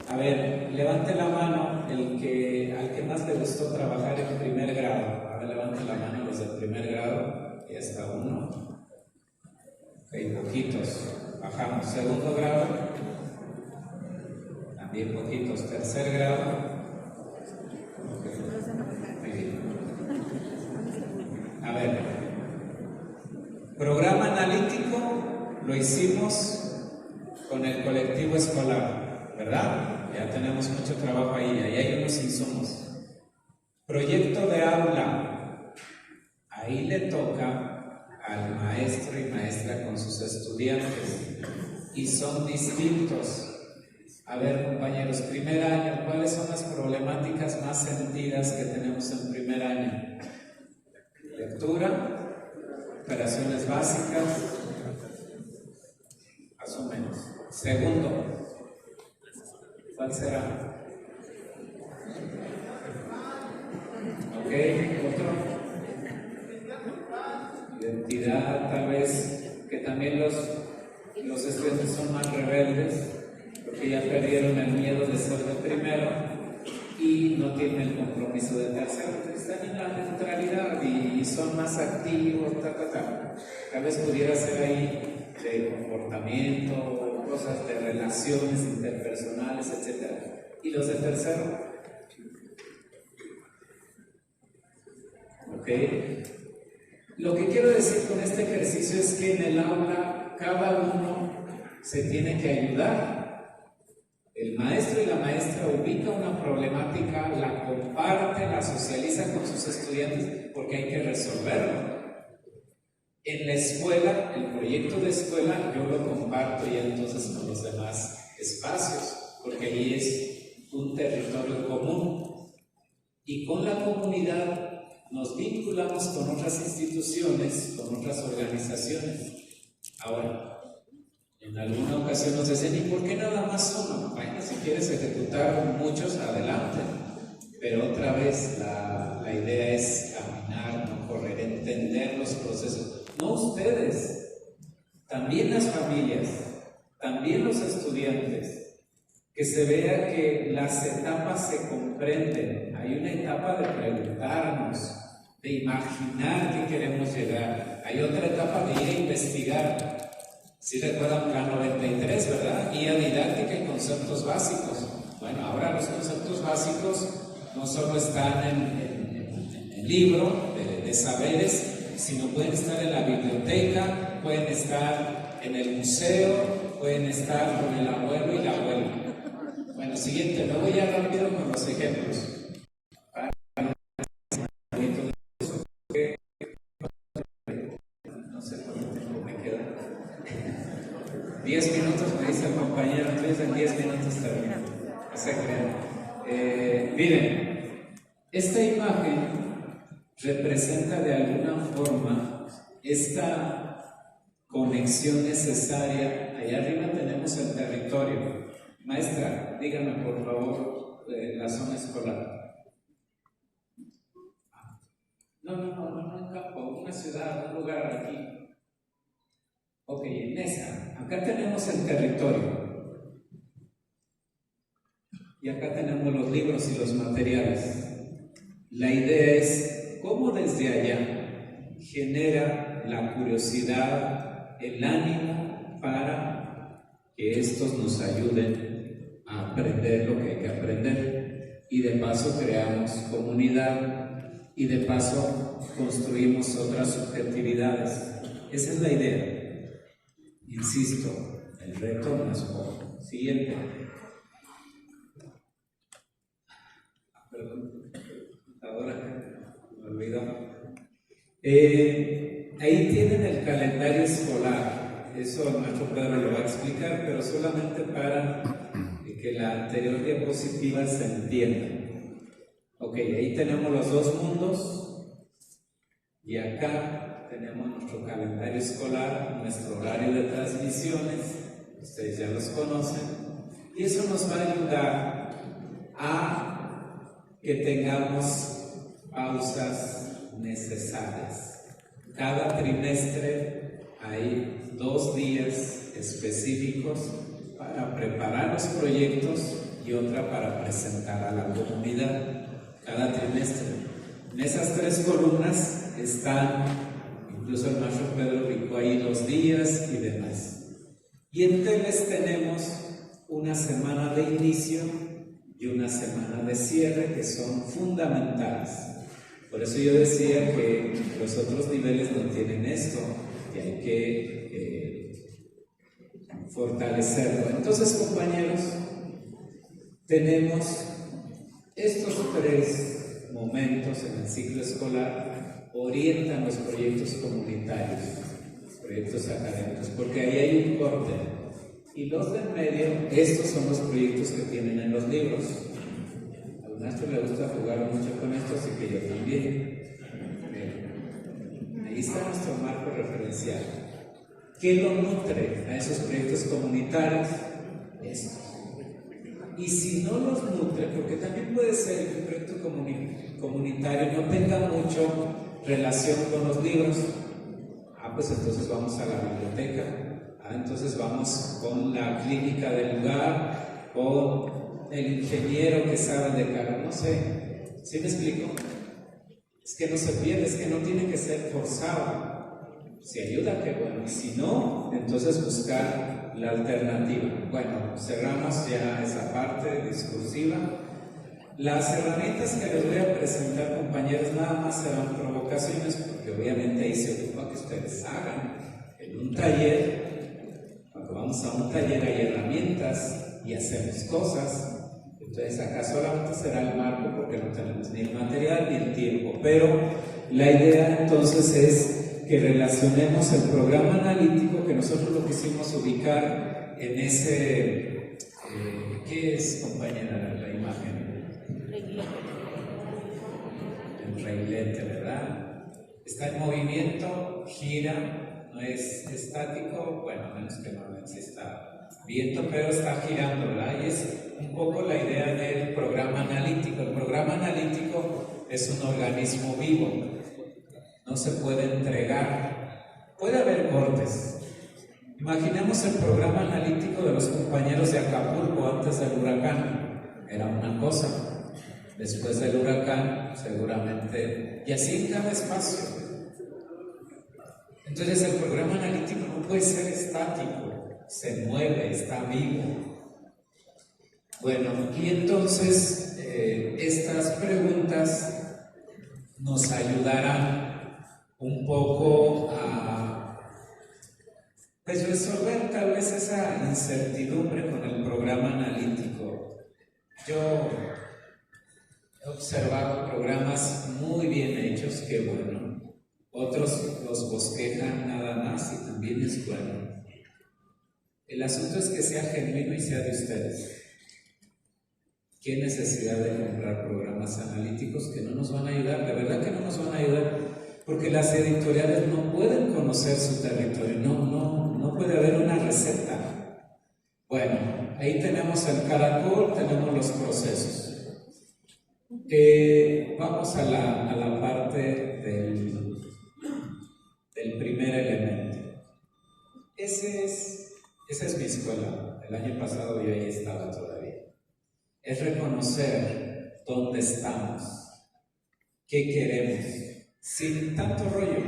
S1: A ver, levante la mano al que más le gustó trabajar en primer grado. A ver, levante la mano los de primer grado, y hasta uno. Ok, poquitos. Bajamos. Segundo grado. También poquitos. Tercer grado. Okay. Muy bien. A ver. Programa analítico lo hicimos con el colectivo escolar, ¿verdad? Ya tenemos mucho trabajo ahí hay unos insumos. Proyecto de aula. Ahí le toca al maestro y maestra con sus estudiantes y son distintos. A ver, compañeros, primer año, ¿cuáles son las problemáticas más sentidas que tenemos en primer año? Lectura, operaciones básicas, más o menos. Segundo, ¿cuál será? Ok, otro. Identidad, tal vez que también los estudiantes son más rebeldes porque ya perdieron el miedo de ser de primero y no tienen el compromiso de tercero, están en la neutralidad y son más activos, tal vez pudiera ser ahí de comportamiento, cosas de relaciones interpersonales, etc. Y los de tercero, ok. Lo que quiero decir con este ejercicio es que en el aula cada uno se tiene que ayudar. El maestro y la maestra ubica una problemática, la comparte, la socializa con sus estudiantes porque hay que resolverlo. En la escuela, el proyecto de escuela, yo lo comparto ya entonces con los demás espacios, porque ahí es un territorio común. Y con la comunidad nos vinculamos con otras instituciones, con otras organizaciones. Ahora, En alguna ocasión nos decían, ¿y por qué nada más uno? Bueno, si quieres ejecutar muchos, adelante. Pero otra vez la idea es caminar, no correr, entender los procesos. No ustedes, también las familias, también los estudiantes. Que se vea que las etapas se comprenden. Hay una etapa de preguntarnos, de imaginar qué queremos llegar. Hay otra etapa de ir a investigar. Si recuerdan Plan 93, ¿verdad? Guía didáctica y conceptos básicos. Bueno, ahora los conceptos básicos no solo están en el libro de saberes, sino pueden estar en la biblioteca, pueden estar en el museo, pueden estar con el abuelo y la abuela. Bueno, siguiente, me voy ya rápido con los ejemplos. No sé cuánto tiempo me queda. 10 minutos, me dice el compañero, entonces en 10 minutos termino. No se crean. Miren, esta imagen representa de alguna forma esta conexión necesaria. Allá arriba tenemos el territorio. Maestra, dígame por favor la zona escolar. No, un campo, una ciudad, un lugar aquí. Ok, en esa, acá tenemos el territorio. Y acá tenemos los libros y los materiales. La idea es cómo desde allá genera la curiosidad, el ánimo para que estos nos ayuden a aprender lo que hay que aprender, y de paso creamos comunidad y de paso construimos otras subjetividades. Esa es la idea. Insisto, el reto no es poco. Siguiente. Perdón, ahora me olvidó. Ahí tienen el calendario escolar. Eso el maestro Pedro lo va a explicar, pero solamente para que la anterior diapositiva se entienda. Ok, ahí tenemos los dos mundos y acá tenemos nuestro calendario escolar, nuestro horario de transmisiones, ustedes ya los conocen, y eso nos va a ayudar a que tengamos pausas necesarias. Cada trimestre hay 2 días específicos para preparar los proyectos y otra para presentar a la comunidad cada trimestre. En esas 3 columnas están, incluso el maestro Pedro ubicó ahí los días y demás. Y en Teles tenemos una semana de inicio y una semana de cierre que son fundamentales. Por eso yo decía que los otros niveles no tienen esto y hay que fortalecerlo. Entonces, compañeros, tenemos estos 3 momentos en el ciclo escolar, orientan los proyectos comunitarios, los proyectos académicos, porque ahí hay un corte. Y los del medio, estos son los proyectos que tienen en los libros. Al maestro le gusta jugar mucho con esto, así que yo también. Ahí está nuestro marco referencial. ¿Qué lo nutre a esos proyectos comunitarios? Estos. Y si no los nutre, porque también puede ser que un proyecto comunitario no tenga mucho relación con los libros, pues entonces vamos a la biblioteca, entonces vamos con la clínica del lugar, con el ingeniero que sabe de carro, no sé, ¿sí me explico? Es que no se pierde, es que no tiene que ser forzado. Si ayuda, qué bueno, y si no, entonces buscar la alternativa. Bueno, cerramos ya esa parte discursiva. Las herramientas que les voy a presentar, compañeros, nada más serán provocaciones, porque obviamente ahí se ocupa que ustedes hagan. En un taller, cuando vamos a un taller hay herramientas y hacemos cosas. Entonces acá solamente será el marco porque no tenemos ni el material ni el tiempo, pero la idea entonces es que relacionemos el programa analítico que nosotros lo quisimos ubicar en ese, ¿qué es, compañera, la imagen? El reglete, ¿verdad? Está en movimiento, gira, no es estático, bueno, a menos que no exista viento, pero está girando, ¿verdad? Y es un poco la idea del programa analítico. El programa analítico es un organismo vivo, no se puede entregar, puede haber cortes. Imaginemos el programa analítico de los compañeros de Acapulco antes del huracán, era una cosa, después del huracán seguramente, y así en cada espacio. Entonces el programa analítico no puede ser estático, se mueve, está vivo. Bueno, y entonces estas preguntas nos ayudarán un poco a resolver tal vez esa incertidumbre con el programa analítico. Yo he observado programas muy bien hechos que, bueno, otros los bosquejan nada más y también es bueno. El asunto es que sea genuino y sea de ustedes. ¿Qué necesidad de comprar programas analíticos que no nos van a ayudar? De verdad que no nos van a ayudar, porque las editoriales no pueden conocer su territorio, no puede haber una receta. Bueno, ahí tenemos el caracol, tenemos los procesos. Vamos a la parte del primer elemento. Esa es mi escuela. El año pasado yo ahí estaba todavía. Es reconocer dónde estamos, qué queremos, sin tanto rollo.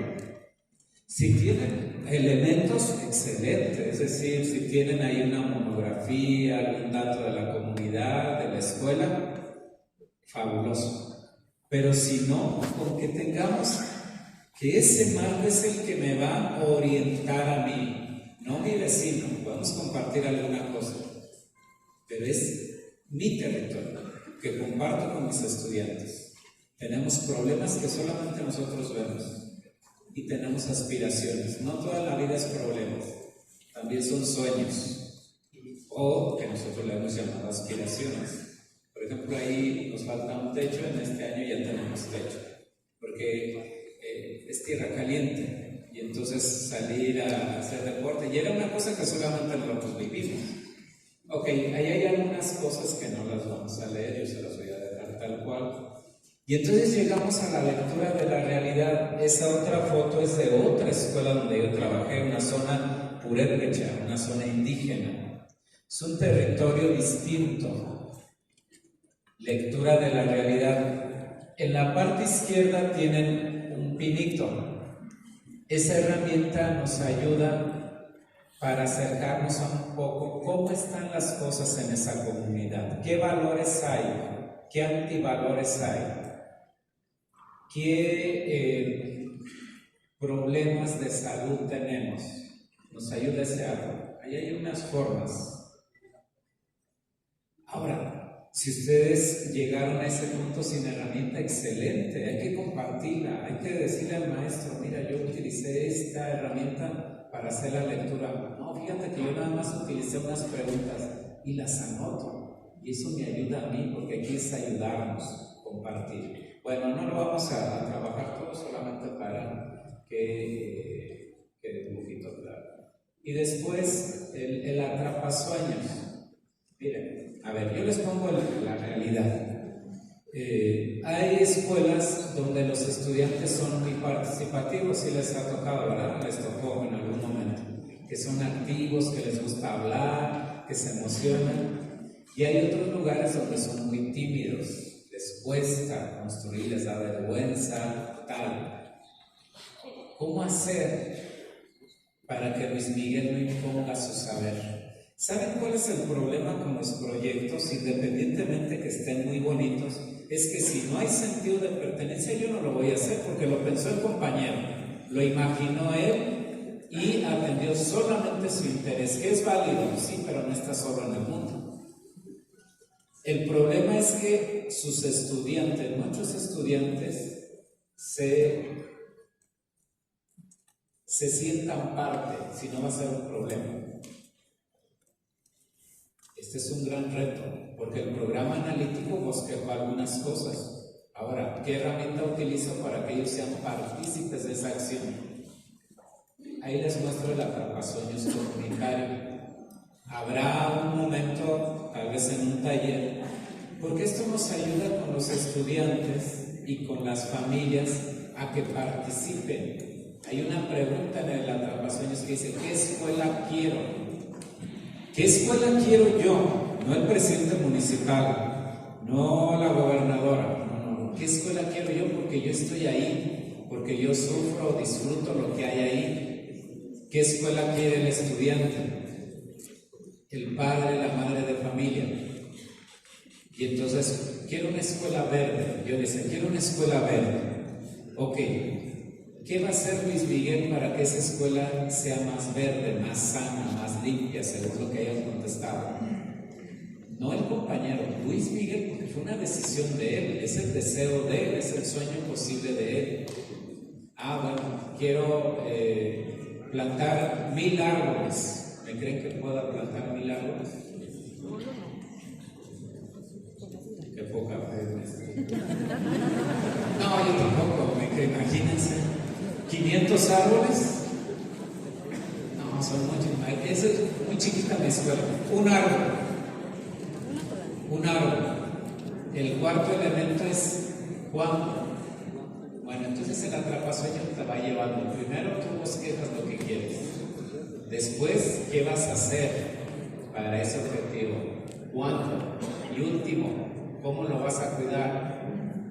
S1: Si tienen elementos, excelentes, es decir, si tienen ahí una monografía, algún dato de la comunidad, de la escuela, fabuloso. Pero si no, con que tengamos que ese mapa es el que me va a orientar a mí, no mi vecino, podemos compartir alguna cosa, pero es mi territorio que comparto con mis estudiantes. Tenemos problemas que solamente nosotros vemos y tenemos aspiraciones. No toda la vida es problemas, también son sueños, o que nosotros le hemos llamado aspiraciones. Por ejemplo, ahí nos falta un techo, en este año ya tenemos techo, porque es tierra caliente, y entonces salir a hacer deporte, y era una cosa que solamente nosotros vivimos. Ok, ahí hay algunas cosas que no las vamos a leer, yo se las voy a dejar tal cual. Y entonces llegamos a la lectura de la realidad. Esa otra foto es de otra escuela donde yo trabajé, una zona purépecha, una zona indígena. Es un territorio distinto. Lectura de la realidad. En la parte izquierda tienen un pinito. Esa herramienta nos ayuda para acercarnos a un poco cómo están las cosas en esa comunidad, qué valores hay, qué antivalores hay, qué problemas de salud tenemos. Nos ayuda ese árbol. Ahí hay unas formas. Ahora, si ustedes llegaron a ese punto sin herramienta, excelente, hay que compartirla, hay que decirle al maestro, mira, yo utilicé esta herramienta para hacer la lectura. No, fíjate que yo nada más utilicé unas preguntas y las anoto, y eso me ayuda a mí, porque aquí es ayudarnos, compartir. Bueno, no lo vamos a trabajar todo, solamente para que quede un poquito claro. Y después el atrapasueños. Miren, a ver, yo les pongo la realidad. Hay escuelas donde los estudiantes son muy participativos, si les ha tocado, ¿verdad? Les tocó en algún momento, que son activos, que les gusta hablar, que se emocionan, y hay otros lugares donde son muy tímidos, les cuesta construir, les da vergüenza, tal. ¿Cómo hacer para que Luis Miguel no imponga su saber? ¿Saben cuál es el problema con los proyectos, independientemente que estén muy bonitos? Es que si no hay sentido de pertenencia, yo no lo voy a hacer, porque lo pensó el compañero, lo imaginó él y atendió solamente su interés, que es válido, sí, pero no está solo en el mundo. El problema es que sus estudiantes, muchos estudiantes, se sientan parte, si no va a ser un problema. Este es un gran reto, porque el programa analítico bosquejó algunas cosas. Ahora, ¿qué herramienta utilizo para que ellos sean partícipes de esa acción? ahí les muestro el atrapasueños comunitario. Habrá un momento, tal vez en un taller, porque esto nos ayuda con los estudiantes y con las familias a que participen. Hay una pregunta en el atrapasueños que dice: ¿qué escuela quiero? ¿Qué escuela quiero yo? No el presidente municipal, no la gobernadora, no. ¿Qué escuela quiero yo? Porque yo estoy ahí, porque yo sufro o disfruto lo que hay ahí. ¿Qué escuela quiere el estudiante? El padre, la madre de familia. Y entonces, quiero una escuela verde. Yo decía, quiero una escuela verde. Ok, ¿qué va a hacer Luis Miguel para que esa escuela sea más verde, más sana, más limpia, según lo que hayan contestado? No el compañero, Luis Miguel, porque fue una decisión de él, es el deseo de él, es el sueño posible de él. Bueno, quiero plantar 1000 árboles. ¿Me creen que pueda plantar 1000 árboles? Qué poca fe. No, yo tampoco, imagínense. 500 árboles. No, son muchos. Es muy chiquita mi escuela. Un árbol. El cuarto elemento es ¿cuándo? Bueno, entonces el atrapasueño te va llevando. Primero tú bosquejas lo que quieres. Después, ¿qué vas a hacer para ese objetivo? ¿Cuándo? Y último, ¿cómo lo vas a cuidar?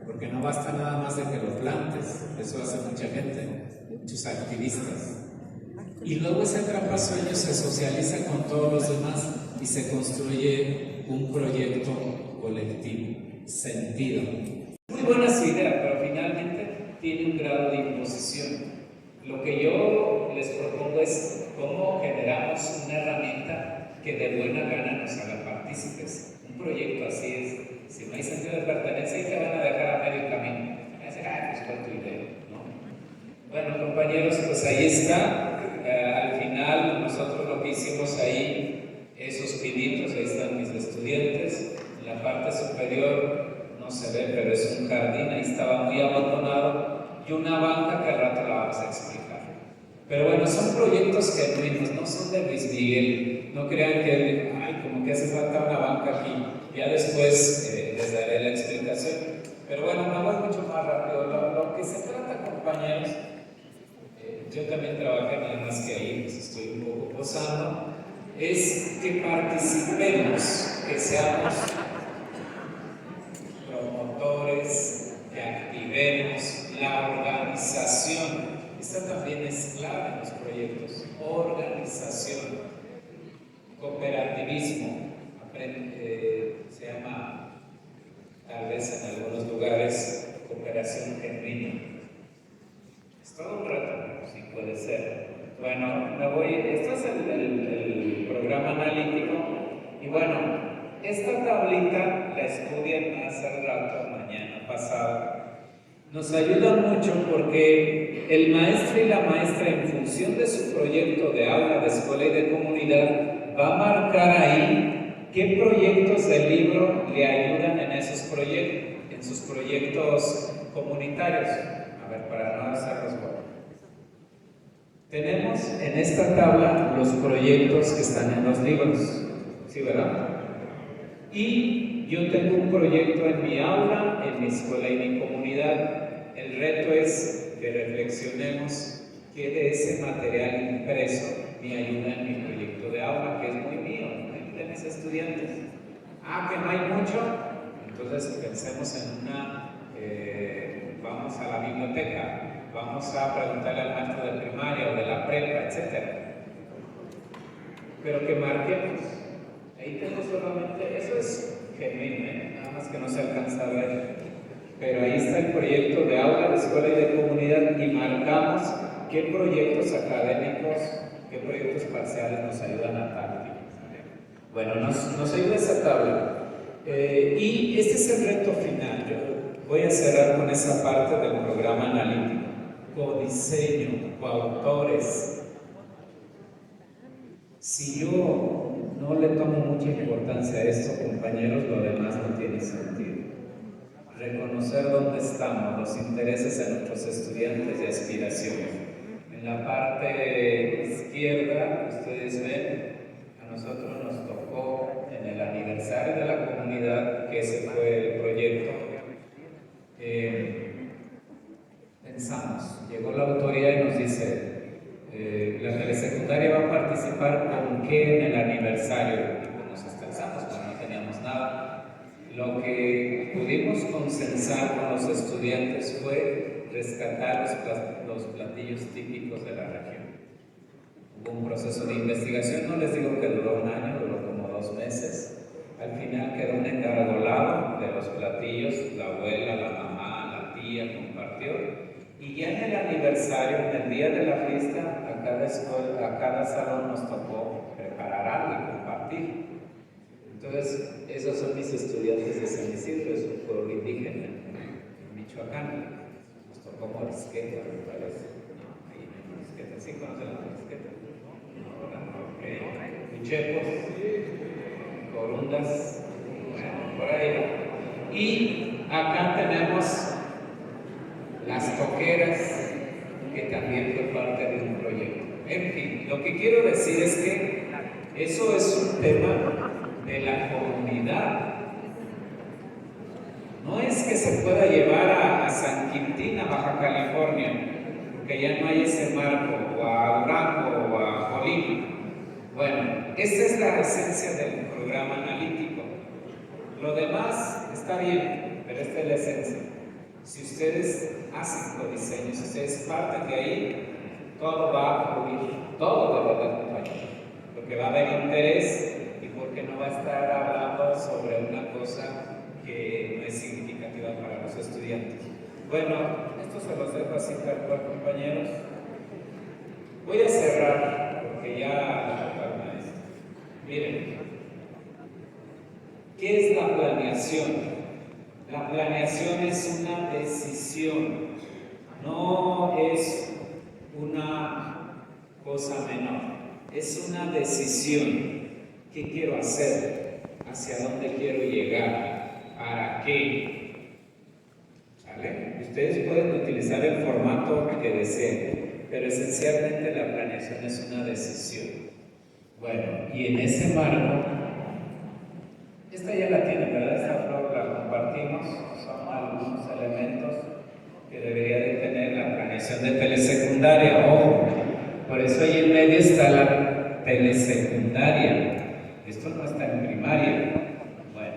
S1: Porque no basta nada más de que lo plantes. Eso hace mucha gente, muchos activistas. Y luego ese atrapasueños se socializa con todos los demás y se construye un proyecto colectivo, sentido. Muy buenas ideas, pero finalmente tiene un grado de imposición. Lo que yo les propongo es cómo generamos una herramienta que de buena gana nos haga partícipes. Un proyecto así es, si no hay sentido de pertenencia, y te van a dejar a medio camino. Van a decir, pues fue tu idea, ¿no? Bueno, compañeros, pues ahí está. Al final, nosotros lo que hicimos ahí, esos pinitos, ahí están mis estudiantes. En la parte superior no se ve, pero es un jardín, ahí estaba muy abandonado, y una banca que al rato la vamos a explicar. Pero bueno, son proyectos genuinos, no son de Luis Miguel. No crean que, como que hace falta una banca aquí. Ya después les daré la explicación. Pero bueno, me voy mucho más rápido. Lo que se trata, compañeros, yo también trabajé nada más que ahí, pues estoy un poco posando, es que participemos, que seamos promotores, que activemos la organización. Esta también es clave en los proyectos. Organización, cooperativismo, se llama, tal vez en algunos lugares, cooperación genuina. Es todo un reto, sí puede ser. Bueno, esto es el programa analítico, y bueno, esta tablita la estudian hace rato, mañana pasado. Nos ayuda mucho porque el maestro y la maestra, en función de su proyecto de aula, de escuela y de comunidad, va a marcar ahí qué proyectos del libro le ayudan en esos proyectos, en sus proyectos comunitarios. A ver, para no hacerlos bueno. Tenemos en esta tabla los proyectos que están en los libros, ¿sí, verdad? Y yo tengo un proyecto en mi aula, en mi escuela y mi comunidad. El reto es que reflexionemos qué de ese material impreso me ayuda en mi proyecto de aula, que es muy mío, de mis estudiantes. Que no hay mucho, entonces pensemos en vamos a la biblioteca, vamos a preguntarle al maestro de primaria o de la prepa, etc. Pero que marquemos. Ahí tengo solamente, eso es genuino, nada más que no se alcanza a ver. Pero ahí está el proyecto de aula, de escuela y de comunidad, y marcamos qué proyectos académicos, qué proyectos parciales nos ayudan a táctica. Bueno, nos ayuda esa tabla. Y este es el reto final. Yo voy a cerrar con esa parte del programa analítico. Codiseño, coautores. Si yo no le tomo mucha importancia a esto, compañeros, lo demás no tiene sentido. Reconocer dónde estamos, los intereses de nuestros estudiantes y aspiraciones. En la parte izquierda, ustedes ven, a nosotros nos tocó en el aniversario de la comunidad, que ese fue el proyecto. Pensamos, llegó la autoridad y nos dice, la telesecundaria va a participar con qué en el aniversario. Y pues nos estresamos, pues no teníamos nada. Lo que pudimos consensar con los estudiantes fue rescatar los platillos típicos de la región. Hubo un proceso de investigación, no les digo que duró un año, duró como 2 meses. Al final quedó un engargolado de los platillos, la abuela, la mamá, la tía compartió. Y ya en el aniversario, en el día de la fiesta, a cada escuela, a cada salón nos tocó preparar algo y compartir. Entonces, esos son mis estudiantes de San Isidro, es un pueblo indígena en Michoacán. Nos tocó morisqueta, me parece. No, ahí no hay morisqueta. ¿Sí conocen la morisqueta? No, ¿verdad? Uchepos, corundas, bueno, por ahí. Y acá tenemos las toqueras, que también fue parte de un proyecto. En fin, lo que quiero decir es que eso es un tema de la comunidad. No es que se pueda llevar a San Quintín, a Baja California, porque ya no hay ese marco, o a Durango, o a Colima. Bueno, esa es la esencia del programa analítico. Lo demás está bien, pero esta es la esencia. Si ustedes hacen codiseños, si ustedes parten de ahí, todo va a fluir, todo de verdad, compañeros, porque va a haber interés y porque no va a estar hablando sobre una cosa que no es significativa para los estudiantes. Bueno, esto se los dejo así tal cual, compañeros. Voy a cerrar, porque ya maestro. Miren, ¿qué es la planeación? La planeación es una decisión, no es una cosa menor, es una decisión. ¿Qué quiero hacer? ¿Hacia dónde quiero llegar? ¿Para qué? ¿Sale? Ustedes pueden utilizar el formato que deseen, pero esencialmente la planeación es una decisión. Bueno, y en ese marco, esta ya la tienen, ¿verdad? Esta flor la compartimos, son algunos elementos que debería de tener la planeación de telesecundaria. Ojo, por eso ahí en medio está la telesecundaria. Esto no está en primaria. Bueno,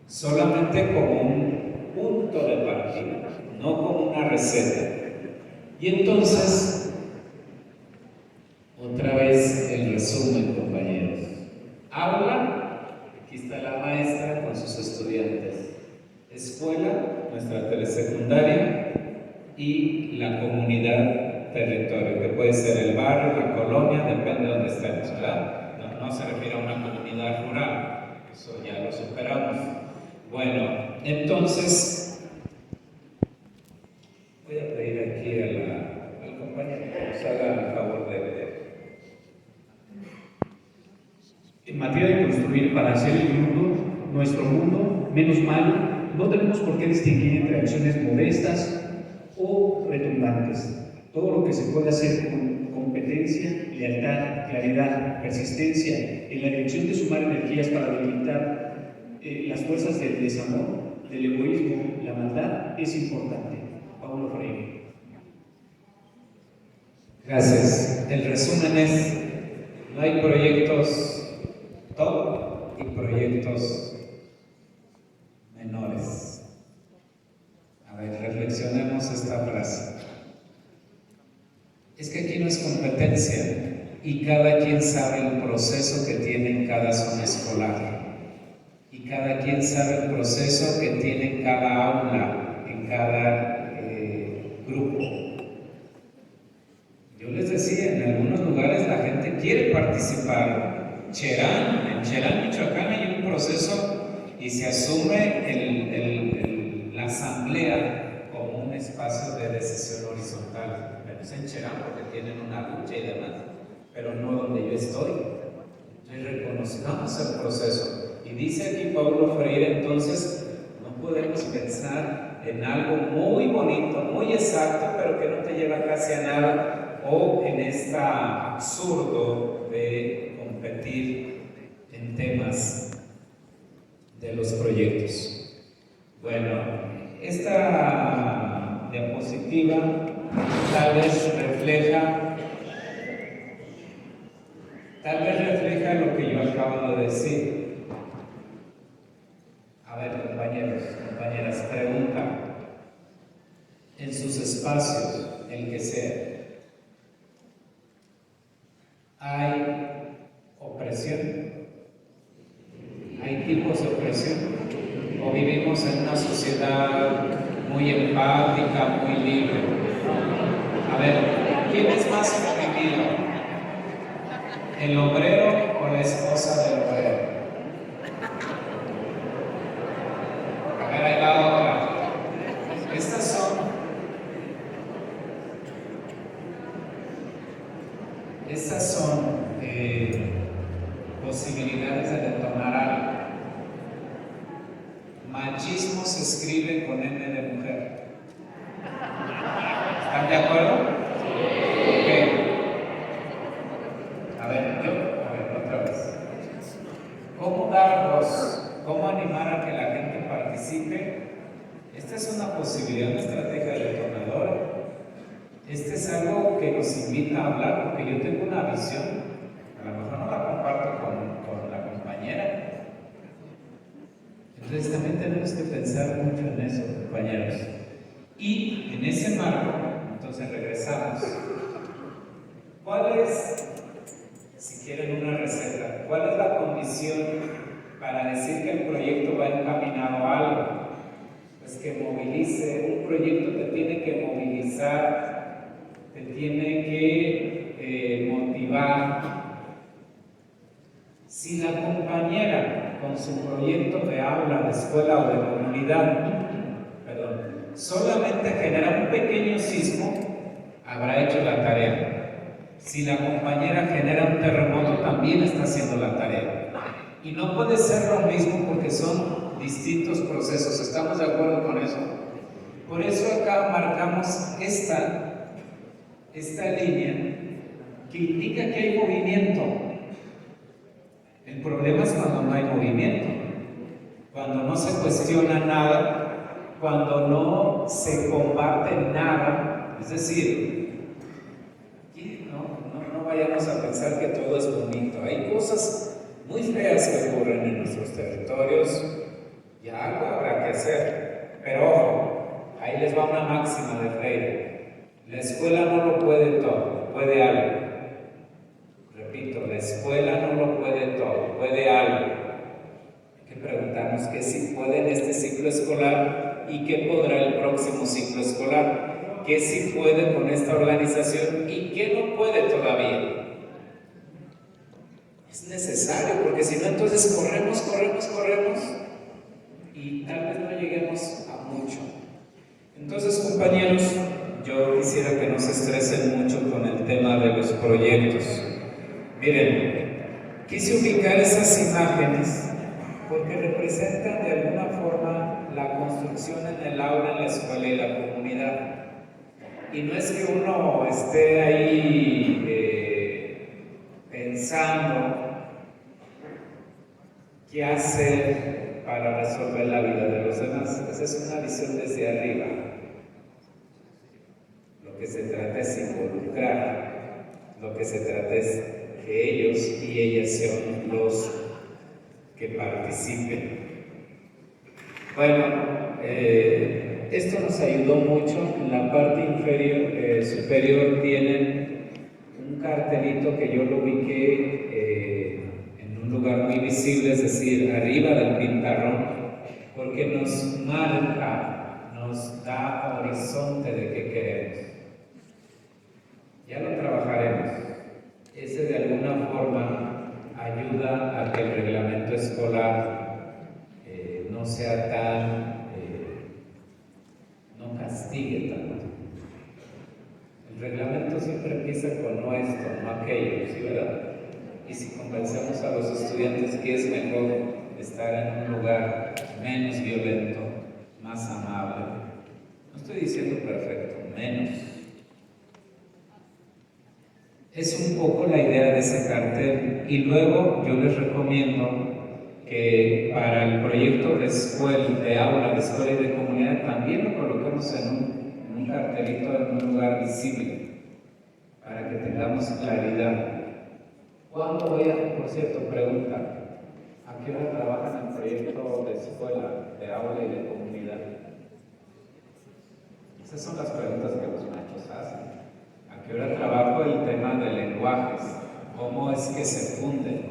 S1: solamente como un punto de partida, no como una receta. Y entonces, otra vez el resumen, compañeros. Aula. Aquí está la maestra con sus estudiantes. Escuela, nuestra telesecundaria, y la comunidad territorio, que puede ser el barrio, la colonia, depende de donde estemos, ¿verdad? No se refiere a una comunidad rural, eso ya lo superamos. Bueno, entonces, voy a pedir aquí al compañero que nos haga el favor de leer.
S4: En materia de construir para hacer el mundo, nuestro mundo, menos malo, no tenemos por qué distinguir entre acciones modestas o retumbantes. Todo lo que se puede hacer con competencia, lealtad, claridad, persistencia, en la dirección de sumar energías para debilitar las fuerzas del desamor, del egoísmo, la maldad, es importante. Paulo Freire.
S1: Gracias. El resumen es, no hay proyectos top y proyectos menores. A ver, reflexionemos esta frase. Es que aquí no es competencia y cada quien sabe el proceso que tiene en cada zona escolar y cada quien sabe el proceso que tiene en cada aula, en cada grupo. Yo les decía, en algunos lugares la gente quiere participar. En Cherán, Michoacán, hay un proceso y se asume la asamblea como un espacio de decisión horizontal. Pero es en Cherán porque tienen una lucha y demás, pero no donde yo estoy. Entonces reconozcamos el proceso. Y dice aquí Paulo Freire, entonces no podemos pensar en algo muy bonito, muy exacto, pero que no te lleva casi a nada, o en este absurdo de competir en temas de los proyectos. Bueno, esta diapositiva tal vez refleja lo que yo acabo de decir. A ver, compañeros, compañeras, pregunta. En sus espacios, el que sea, ¿hay opresión? ¿Hay tipos de opresión? ¿O vivimos en una sociedad muy empática, muy libre? A ver, ¿quién es más oprimido? ¿El obrero o la esposa del obrero? A ver, ahí va otra. Estas son posibilidades de detonar algo. Machismo se escribe con M de mujer. ¿Están de acuerdo? Ok. A ver, otra vez. ¿Cómo dar voz? ¿Cómo animar a que la gente participe? Esta es una posibilidad, una estrategia detonadora. Este es algo que nos invita a hablar, porque yo tengo una visión, a lo mejor no la comparto con la compañera. Entonces también tenemos que pensar mucho en eso, compañeros. Y en ese marco, entonces regresamos. ¿Cuál es, si quieren una receta, cuál es la condición para decir que el proyecto va encaminado a algo? Pues que movilice, un proyecto te tiene que movilizar, te tiene que motivar. Si la compañera con su proyecto de aula, de escuela o de comunidad, solamente genera un pequeño sismo, habrá hecho la tarea. Si la compañera genera un terremoto, también está haciendo la tarea. Y no puede ser lo mismo porque son distintos procesos. ¿Estamos de acuerdo con eso? Por eso acá marcamos esta línea que indica que hay movimiento. El problema es cuando no hay movimiento, cuando no se cuestiona nada, cuando no se combate nada. Es decir, no vayamos a pensar que todo es bonito. Hay cosas muy feas que ocurren en nuestros territorios y algo habrá que hacer. Pero ojo, ahí les va una máxima de Freire. La escuela no lo puede todo, puede algo. Repito, la escuela no lo puede todo, puede algo. Hay que preguntarnos qué sí puede en este ciclo escolar y qué podrá el próximo ciclo escolar. Qué sí puede con esta organización y qué no puede todavía. Es necesario, porque si no, entonces corremos y tal vez no lleguemos a mucho. Entonces, compañeros, yo quisiera que no se estresen mucho con el tema de los proyectos. Miren, quise ubicar esas imágenes porque representan de alguna forma la construcción en el aula, en la escuela y la comunidad. Y no es que uno esté ahí pensando qué hacer para resolver la vida de los demás. Esa es una visión desde arriba. Lo que se trata es involucrar, lo que se trata es que ellos y ellas sean los que participen. Bueno, esto nos ayudó mucho. En la parte superior tienen un cartelito que yo lo ubiqué en un lugar muy visible, es decir, arriba del pintarrón, porque nos marca, nos da horizonte de qué queremos. Ya lo trabajaremos. Ese de alguna forma ayuda a que el reglamento escolar no sea tan, no castigue tanto. El reglamento siempre empieza con no esto, no aquello, ¿sí, verdad? Y si convencemos a los estudiantes que es mejor estar en un lugar menos violento, más amable, no estoy diciendo perfecto, menos. Es un poco la idea de ese cartel. Y luego yo les recomiendo que para el proyecto de escuela, de aula, de escuela y de comunidad, también lo coloquemos en un cartelito en un lugar visible, para que tengamos claridad. ¿Cuándo voy a, por cierto, pregunta, a qué hora trabajan en el proyecto de escuela, de aula y de comunidad? Esas son las preguntas que los maestros hacen. ¿A qué hora trabajo el tema de lenguajes? ¿Cómo es que se funden?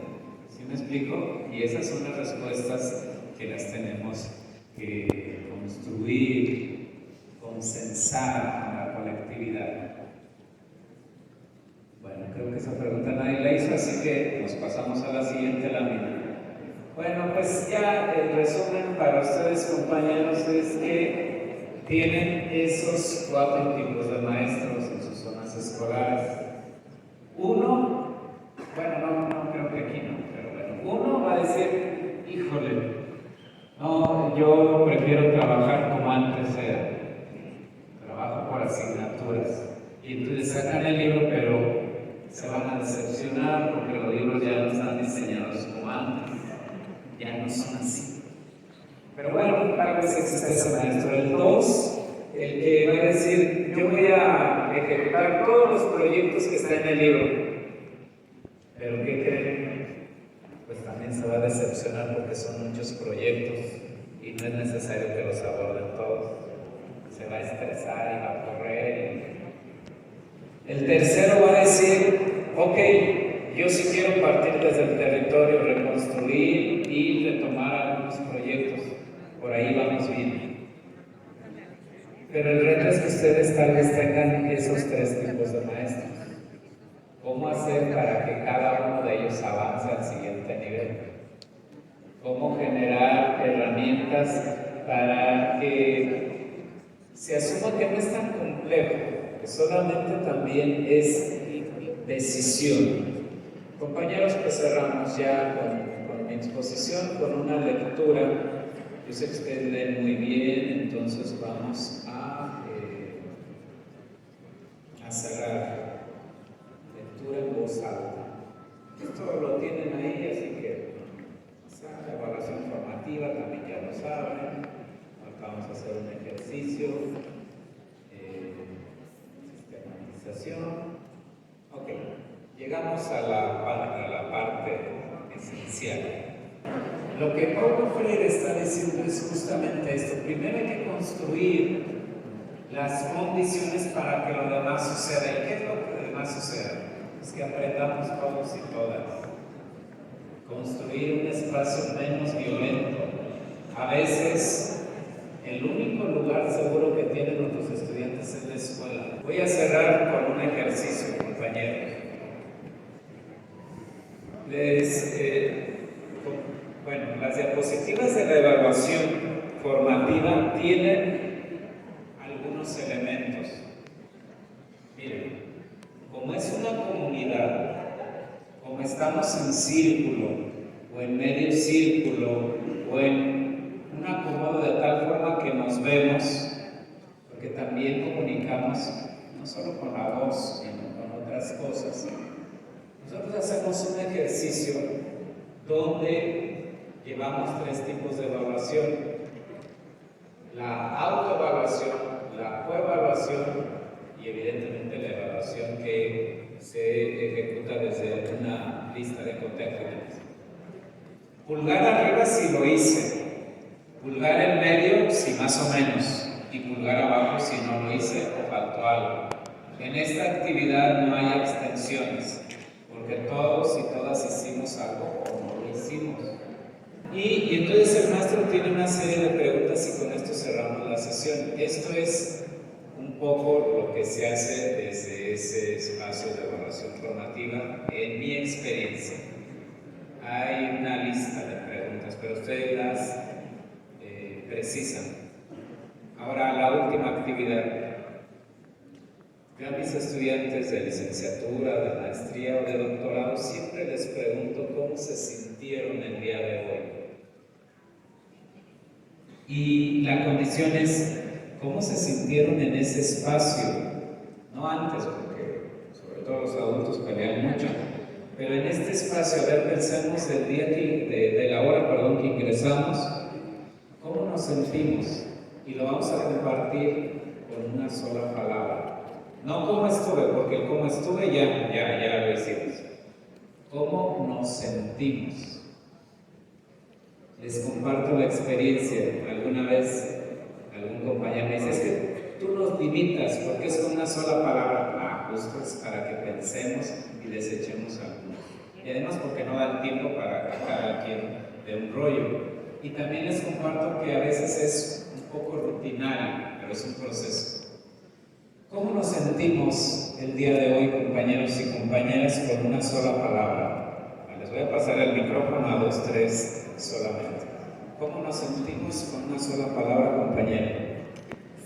S1: ¿Sí me explico? Y esas son las respuestas que las tenemos que construir, consensar con la colectividad. Bueno, creo que esa pregunta nadie la hizo, así que nos pasamos a la siguiente lámina. Bueno, pues ya el resumen para ustedes, compañeros, es que tienen esos 4 tipos de maestros en sus zonas escolares. Uno, bueno, no creo que aquí no, pero bueno, uno va a decir, híjole, no, yo prefiero trabajar como antes era, trabajo por asignaturas. Y entonces sacan el libro, pero se van a decepcionar porque los libros ya no están diseñados como antes, ya no son así. Pero bueno, tal vez existe ese maestro. El 2, el que va a decir, yo voy a ejecutar todos los proyectos que están en el libro. Pero ¿qué creen? Pues también se va a decepcionar porque son muchos proyectos y no es necesario que los aborden todos. Se va a estresar y va a correr. El tercero va a decir, ok, yo sí quiero partir desde el territorio, reconstruir y retomar algunos proyectos. Por ahí vamos bien. Pero el reto es que ustedes tal vez tengan esos 3 tipos de maestros. ¿Cómo hacer para que cada uno de ellos avance al siguiente nivel? ¿Cómo generar herramientas para que se asuma que no es tan complejo, que solamente también es decisión? Compañeros, pues cerramos ya con mi exposición, con una lectura. Yo sé que ustedes leen muy bien, entonces vamos a cerrar. Lectura en voz alta. Esto lo tienen ahí, así que la evaluación formativa también ya lo saben. Vamos a hacer un ejercicio. Sistematización. Ok, llegamos a la parte esencial. Lo que Paulo Freire está diciendo es justamente esto. Primero hay que construir las condiciones para que lo demás suceda. ¿Y qué es lo que demás suceda? Es que aprendamos todos y todas. Construir un espacio menos violento. A veces, el único lugar seguro que tienen nuestros estudiantes es la escuela. Voy a cerrar con un ejercicio, compañeros. Bueno, las diapositivas de la evaluación formativa tienen algunos elementos. Miren, como es una comunidad, como estamos en círculo, o en medio círculo, o en un acomodo de tal forma que nos vemos, porque también comunicamos no solo con la voz, sino con otras cosas. Nosotros hacemos un ejercicio donde llevamos 3 tipos de evaluación: la autoevaluación, la coevaluación y evidentemente la evaluación que se ejecuta desde una lista de contenidos. Pulgar arriba si lo hice, pulgar en medio si más o menos, y pulgar abajo si no lo hice o faltó algo. En esta actividad no hay abstenciones, porque todos y todas hicimos algo o no lo hicimos. Y entonces el maestro tiene una serie de preguntas y con esto cerramos la sesión. Esto es un poco lo que se hace desde ese espacio de evaluación formativa en mi experiencia. Hay una lista de preguntas, pero ustedes las precisan. Ahora, la última actividad. Yo a mis estudiantes de licenciatura, de maestría o de doctorado siempre les pregunto cómo se sintieron el día de hoy. Y la condición es cómo se sintieron en ese espacio, no antes, porque sobre todo los adultos pelean mucho. Pero en este espacio, a ver, pensemos del día de la hora, que ingresamos, ¿cómo nos sentimos? Y lo vamos a compartir con una sola palabra. No cómo estuve, porque el cómo estuve ya lo hicimos. ¿Cómo nos sentimos? Les comparto la experiencia. Alguna vez algún compañero me dice, es que tú nos limitas porque es con una sola palabra. Justo es para que pensemos y desechemos algunos. Y además porque no da el tiempo para que cada quien dé un rollo. Y también les comparto que a veces es un poco rutinario, pero es un proceso. ¿Cómo nos sentimos el día de hoy, compañeros y compañeras, con una sola palabra? Les voy a pasar el micrófono a 2, 3 solamente. ¿Cómo nos sentimos con una sola palabra, compañero?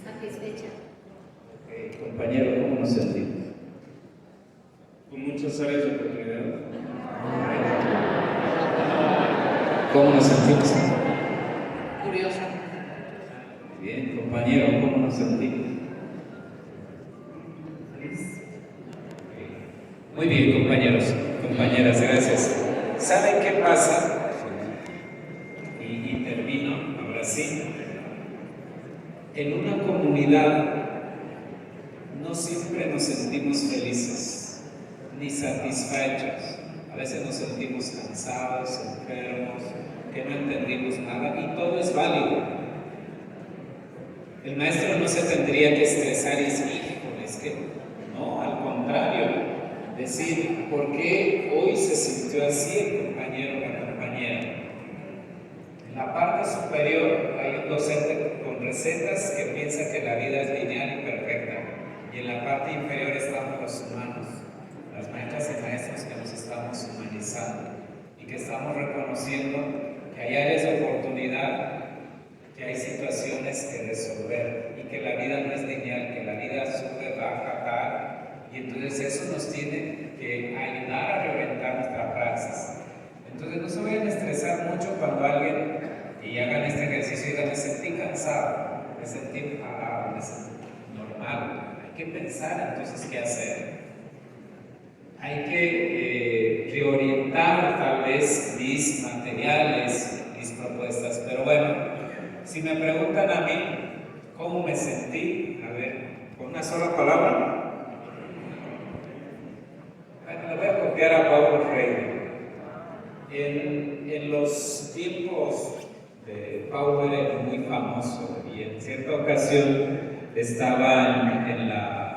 S2: Satisfecha.
S1: Compañero, ¿cómo nos sentimos?
S5: Con muchas áreas de oportunidad.
S1: ¿Cómo nos sentimos?
S2: Curioso.
S1: Bien, compañero, ¿cómo nos sentimos? Muy bien, compañeros, compañeras, gracias. ¿Saben qué pasa? Y termino, ahora sí. En una comunidad no siempre nos sentimos felices ni satisfechos. A veces nos sentimos cansados, enfermos, que no entendimos nada y todo es válido. El maestro no se tendría que estresar y decir, híjole, es que no, al contrario. Decir, ¿por qué hoy se sintió así el compañero o la compañera? En la parte superior hay un docente con recetas que piensa que la vida es lineal y perfecta. Y en la parte inferior estamos los humanos, las maestras y maestros que nos estamos humanizando y que estamos reconociendo que hay áreas de oportunidad, que hay situaciones que resolver y que la vida no es lineal, que la vida sube, baja, cae. Y entonces eso nos tiene que ayudar a reorientar nuestra praxis. Entonces no se vayan a estresar mucho cuando alguien, y hagan este ejercicio y digan, me sentí cansado, me sentí enfadado, me sentí normal. Hay que pensar entonces qué hacer. Hay que reorientar tal vez mis materiales, mis propuestas. Pero bueno, si me preguntan a mí cómo me sentí, a ver, con una sola palabra. Le voy a copiar a Paulo Freire. En los tiempos de Paulo era muy famoso y en cierta ocasión estaba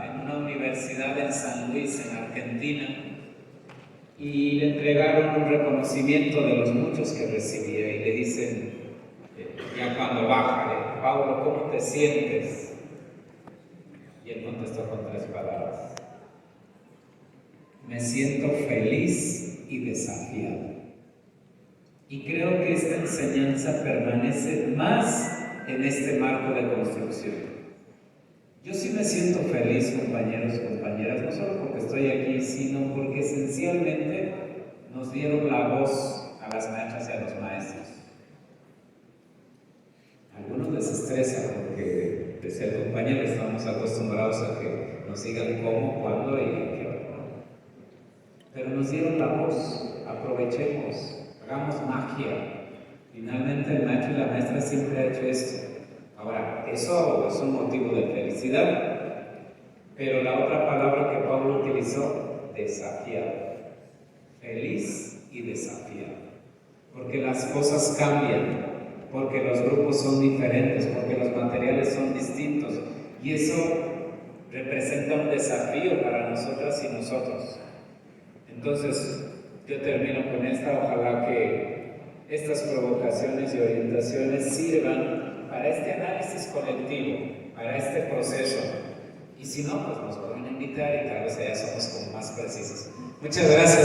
S1: en una universidad en San Luis, en Argentina, y le entregaron un reconocimiento de los muchos que recibía y le dicen, ya cuando baja, Paulo, ¿cómo te sientes? Y él contestó con 3 palabras. Me siento feliz y desafiado. Y creo que esta enseñanza permanece más en este marco de construcción. Yo sí me siento feliz, compañeros y compañeras, no solo porque estoy aquí, sino porque esencialmente nos dieron la voz a las maestras y a los maestros. A algunos les estresa porque, de ser compañeros, estamos acostumbrados a que nos digan cómo, cuándo y qué hora. Pero nos dieron la voz, aprovechemos, hagamos magia. Finalmente el maestro y la maestra siempre ha hecho esto. Ahora, eso es un motivo de felicidad, pero la otra palabra que Pablo utilizó, desafiado. Feliz y desafiado. Porque las cosas cambian, porque los grupos son diferentes, porque los materiales son distintos, y eso representa un desafío para nosotras y nosotros. Entonces, yo termino con esta. Ojalá que estas provocaciones y orientaciones sirvan para este análisis colectivo, para este proceso. Y si no, pues nos pueden invitar y tal vez ya somos como más precisos. Muchas gracias.